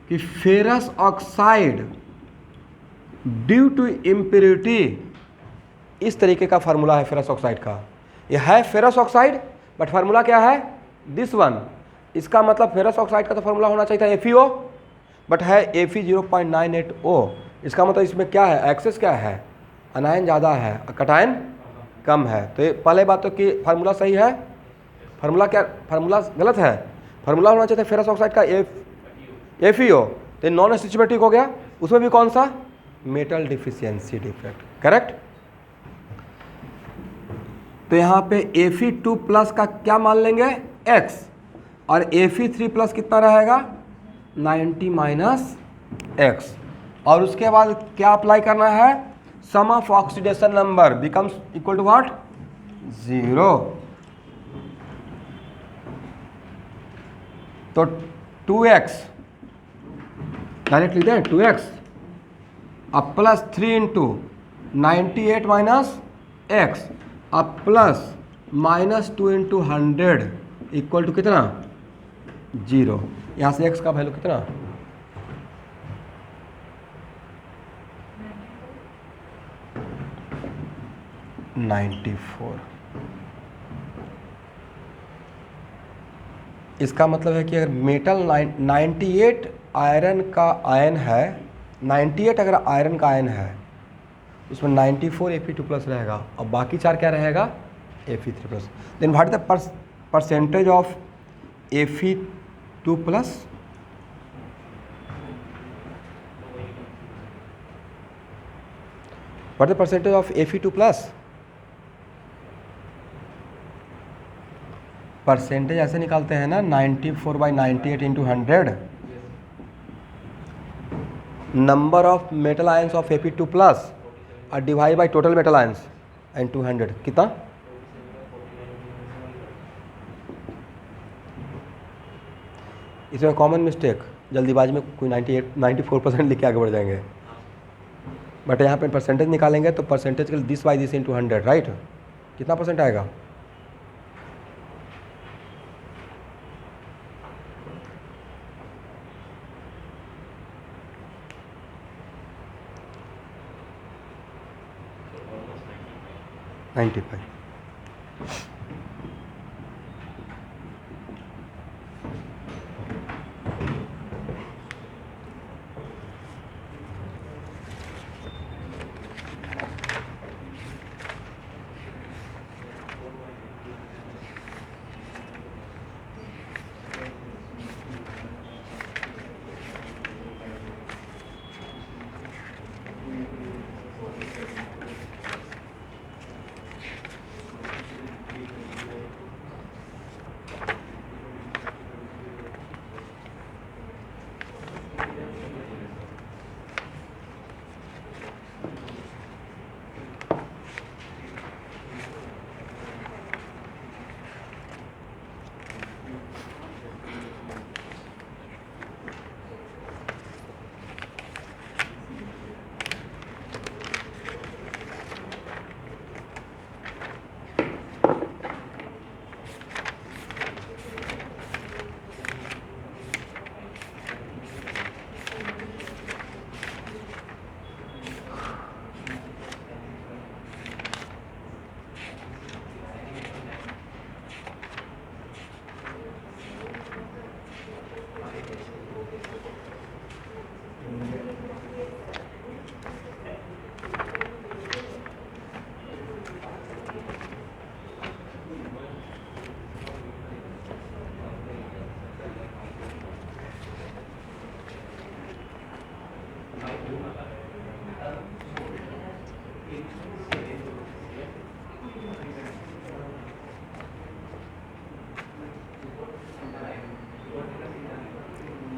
कि ferrous oxide due to impurity, इस तरीके का फार्मूला है फेरस ऑक्साइड का। ये है फेरस ऑक्साइड बट फार्मूला क्या है? This one. इसका मतलब फेरस ऑक्साइड का तो फार्मूला होना चाहिए था FeO, बट है Fe 0.98O। इसका मतलब इसमें क्या है, एक्सेस क्या है, अनायन ज़्यादा है, कटायन कम है। तो ये पहले बात तो कि फार्मूला सही है, फार्मूला क्या, फार्मूला गलत है, फार्मूला होना चाहिए फेरस ऑक्साइड का FeO, तो नॉन स्टिचियोमेट्रिक हो गया, उसमें भी कौन सा, मेटल डिफिशियंसी डिफेक्ट, करेक्ट। तो यहाँ पे Fe2 प्लस का क्या मान लेंगे, X, और Fe3 प्लस कितना रहेगा, 90 माइनस X, और उसके बाद क्या अप्लाई करना है, sum of oxidation number becomes equal to what, 0। तो 2x डायरेक्ट लिख दें, 2x अब प्लस 3 इंटू 98 माइनस एक्स, अब plus minus 2 into 100 equal to कितना, 0। यहाँ से x का वैल्यू कितना, 94। इसका मतलब है कि अगर मेटल 98 आयरन का आयन है, 98 अगर आयरन का आयन है, उसमें 94 Fe2 प्लस रहेगा और बाकी 4 क्या रहेगा, Fe3 plus. Then what is the percentage of Fe2 plus, what is the percentage of Fe2 plus, percentage ऐसे निकालते हैं ना, 94/98 into 100, number of metal ions of Fe2 plus और divide by total metal ions and 200, कितना, इसमें common mistake, जल्दीबाजी में कोई 94% लिख के आगे बढ़ जाएंगे, बट यहाँ पे परसेंटेज निकालेंगे तो परसेंटेज के लिए this by this into 100, right, कितना परसेंट आएगा, 95।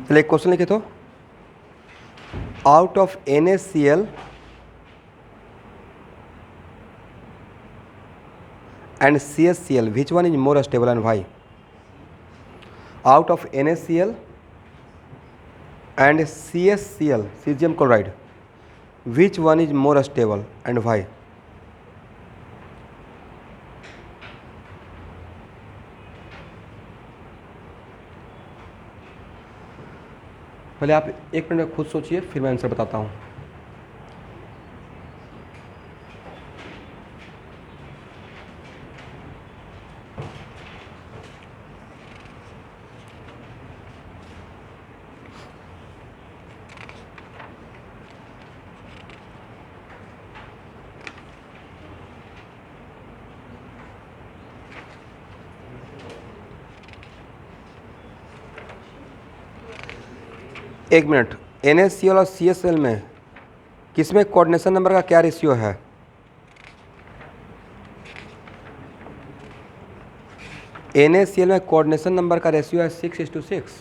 चलिए एक क्वेश्चन लिखे तो, out of NaCl and CaCl which one is more stable and why? Out of NaCl and CaCl, cesium chloride, which one is more stable and why? पहले आप एक minute में खुद सोचिए, फिर मैं आंसर बताता हूँ। एक मिनट, NaCl और CaCl में किसमें कोऑर्डिनेशन नंबर का क्या रेशियो है? NaCl में कोऑर्डिनेशन नंबर का रेशियो है 6:6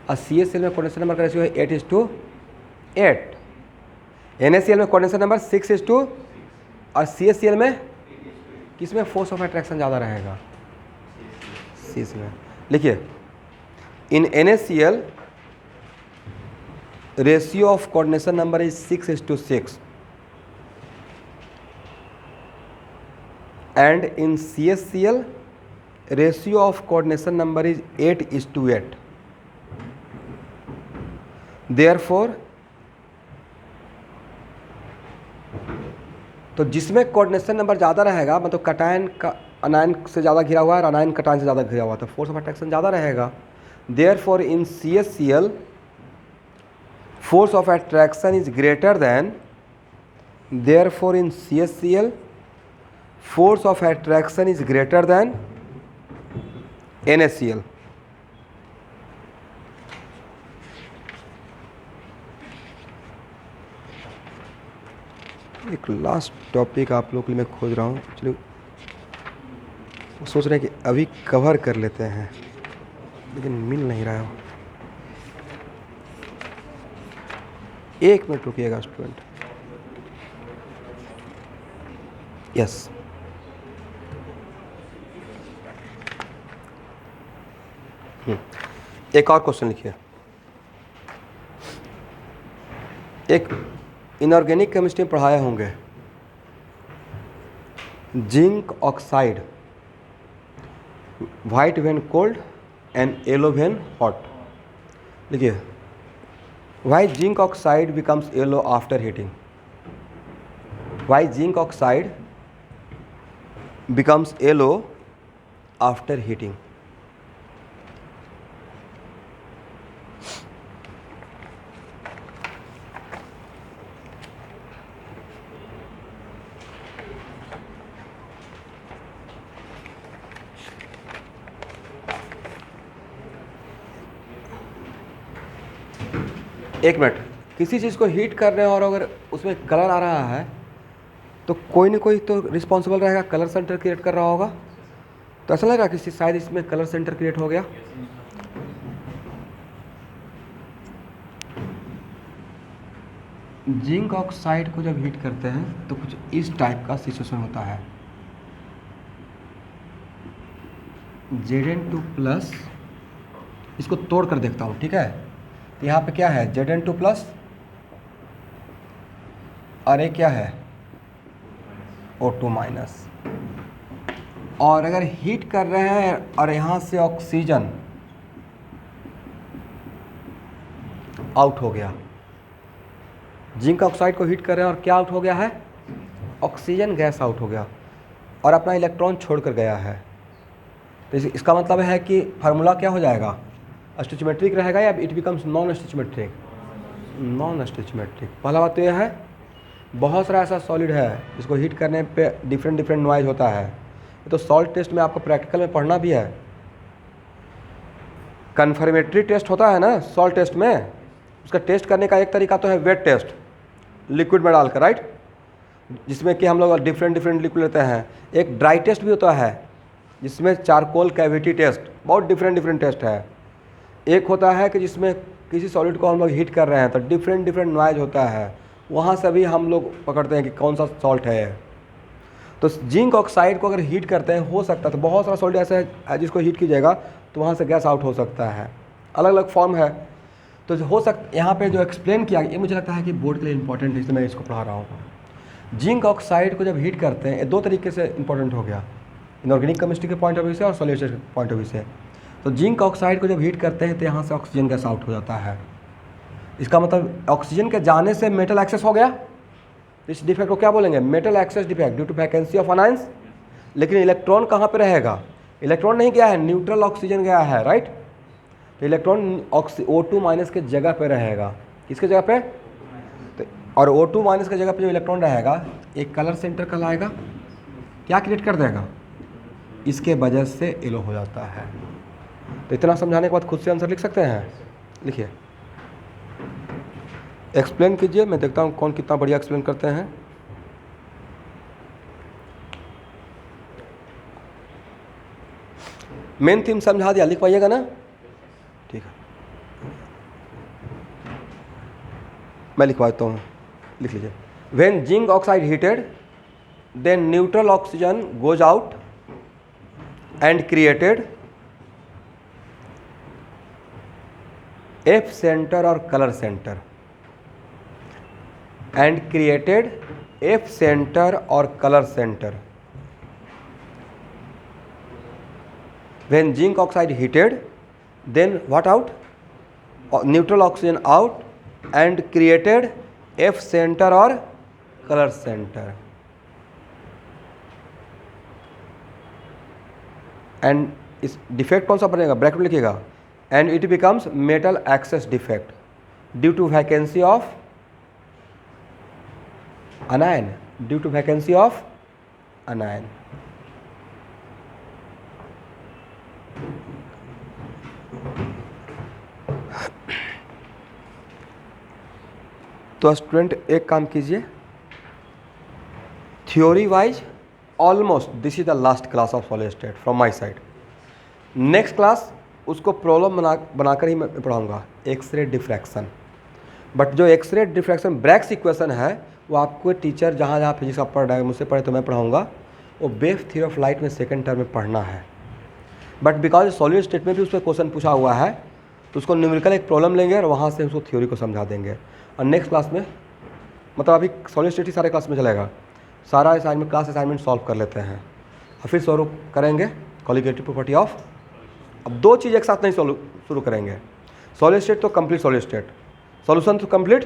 और CaCl में कोऑर्डिनेशन नंबर का रेशियो है 8:8। NaCl में कोऑर्डिनेशन नंबर 6:, और CaCl में किसमें फोर्स ऑफ अट्रैक्शन ज़्यादा रहेगा? CaCl में। लिखिए, इन NaCl ratio of coordination number is 6:6 and in CaCl ratio of coordination number is 8:8. Therefore, तो जिसमें कोऑर्डिनेशन नंबर ज़्यादा रहेगा, मतलब कटायन का अनायन से ज़्यादा घिरा हुआ है और अनायन कटायन से ज़्यादा घिरा हुआ है, तो फोर्स ऑफ अट्रैक्शन ज़्यादा रहेगा। Therefore, in CaCl force of attraction is greater than, therefore in CaCl force of attraction is greater than NaCl। एक लास्ट टॉपिक आप लोग के लिए मैं खोज रहा हूँ, एक्चुअली सोच रहे हैं कि अभी कवर कर लेते हैं लेकिन मिल नहीं रहा है। एक मिनट रुकिएगा स्टूडेंट। यस, एक और क्वेश्चन लिखिए। एक इनऑर्गेनिक केमिस्ट्री में पढ़ाए होंगे, zinc oxide white when cold and yellow when hot. लिखिए, why zinc oxide becomes yellow after heating? Why zinc oxide becomes yellow after heating? एक मिनट, किसी चीज़ को हीट कर रहे हैं और अगर उसमें कलर आ रहा है तो कोई ना कोई तो रिस्पॉन्सिबल रहेगा, कलर सेंटर क्रिएट कर रहा होगा। तो ऐसा लग रहा है कि शायद इसमें कलर सेंटर क्रिएट हो गया। जिंक ऑक्साइड को जब हीट करते हैं तो कुछ इस टाइप का सिचुएशन होता है। Zn2+, इसको तोड़ कर देखता हूँ, ठीक है। तो यहाँ पे क्या है, Zn2+ और ये क्या है, O2-। और अगर हीट कर रहे हैं और यहाँ से ऑक्सीजन आउट हो गया, जिंक ऑक्साइड को हीट कर रहे हैं और क्या आउट हो गया है, ऑक्सीजन गैस आउट हो गया और अपना इलेक्ट्रॉन छोड़ कर गया है। तो इसका मतलब है कि फार्मूला क्या हो जाएगा, स्टिचमेट्रिक रहेगा या इट बिकम्स नॉन स्टिचमेट्रिक? नॉन स्टिचमेट्रिक। पहला बात तो यह है, बहुत सारा ऐसा सॉलिड है जिसको हीट करने पे डिफरेंट नॉइज होता है। ये तो सॉल्ट टेस्ट में आपको प्रैक्टिकल में पढ़ना भी है। कन्फर्मेटरी टेस्ट होता है ना सॉल्ट टेस्ट में, उसका टेस्ट करने का एक तरीका तो है वेट टेस्ट, लिक्विड में डालकर, राइट, जिसमें कि हम लोग डिफरेंट लिक्विड लेते हैं। एक ड्राई टेस्ट भी होता है जिसमें चारकोल कैविटी टेस्ट, बहुत डिफरेंट टेस्ट है। एक होता है कि जिसमें किसी सॉलिड को हम लोग हीट कर रहे हैं तो डिफरेंट नॉइज होता है, वहाँ से भी हम लोग पकड़ते हैं कि कौन सा सॉल्ट है। तो जिंक ऑक्साइड को अगर हीट करते हैं, हो सकता है, तो बहुत सारा सॉलिड ऐसा है जिसको हीट कीजिएगा तो वहाँ से गैस आउट हो सकता है, अलग अलग फॉर्म है। तो हो सकता, यहाँ पे जो एक्सप्लेन किया ये मुझे लगता है कि बोर्ड के लिए इंपॉर्टेंट है, इसलिए मैं इसको पढ़ा रहा हूँ। जिंक ऑक्साइड को जब हीट करते हैं, ये दो तरीके से इंपॉर्टेंट हो गया, इनऑर्गेनिक केमिस्ट्री के पॉइंट ऑफ व्यू से और सॉल्यूशन के पॉइंट ऑफ व्यू से। तो जिंक ऑक्साइड को जब हीट करते हैं तो यहाँ से ऑक्सीजन गैस आउट हो जाता है। इसका मतलब ऑक्सीजन के जाने से मेटल एक्सेस हो गया। इस डिफेक्ट को क्या बोलेंगे, metal excess defect due to vacancy of anions. लेकिन इलेक्ट्रॉन कहाँ पे रहेगा, इलेक्ट्रॉन नहीं गया है, न्यूट्रल ऑक्सीजन गया है, राइट। तो इलेक्ट्रॉन O2- के जगह पे रहेगा, किसके जगह पे, तो और O2- के जगह पे जो इलेक्ट्रॉन रहेगा एक कलर सेंटर कहलाएगा, क्या क्रिएट कर देगा, इसके वजह से येलो हो जाता है। तो इतना समझाने के बाद खुद से आंसर लिख सकते हैं। लिखिए, एक्सप्लेन कीजिए, मैं देखता हूँ कौन कितना बढ़िया एक्सप्लेन करते हैं। मेन थीम समझा दिया, लिख पाइएगा ना? ठीक है, मैं लिखवाता हूँ, लिख लीजिए। When zinc oxide heated then neutral oxygen goes out and created F centre और colour centre, and created F centre और colour centre. When zinc oxide heated, then what out? Neutral oxygen out and created F center or color center. And इस defect कौन सा बनेगा, bracket में लिखिएगा। And it becomes metal access defect due to vacancy of anion. Due to vacancy of anion. तो student एक काम कीजिए, theory wise almost this is the last class of solid state from my side. Next class उसको problem बनाकर ही मैं पढ़ाऊँगा, x ray diffraction. But जो x ray diffraction Bragg's equation है वो आपको टीचर जहाँ जहाँ फिजिक्स आप पढ़ रहे हैं मुझसे पढ़े तो मैं पढ़ाऊँगा, वो वेव थ्योरी ऑफ लाइट में सेकेंड टर्म में पढ़ना है। बट बिकॉज सॉलिड स्टेट में भी उस पर क्वेश्चन पूछा हुआ है तो उसको न्यूमेरिकल एक प्रॉब्लम लेंगे और वहाँ से उसको थ्योरी को समझा देंगे। और नेक्स्ट क्लास में मतलब अभी सॉलिड स्टेट ही सारे क्लास में चलेगा, सारा असाइनमेंट क्लास असाइनमेंट सॉल्व कर लेते हैं और फिर शुरू करेंगे कॉलिगेटिव प्रॉपर्टी ऑफ। अब दो चीज़ एक साथ नहीं शुरू करेंगे, सॉलिड स्टेट तो कंप्लीट सॉलिड स्टेट, सॉल्यूशन तो कंप्लीट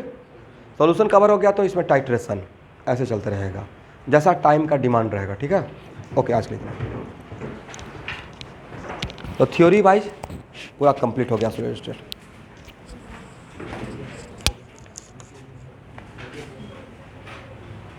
सॉल्यूशन कवर हो गया तो इसमें टाइट्रेशन, ऐसे चलते रहेगा जैसा टाइम का डिमांड रहेगा। ठीक है, ओके, आज के लिए तो थ्योरी वाइज पूरा कंप्लीट हो गया सॉलिड स्टेट।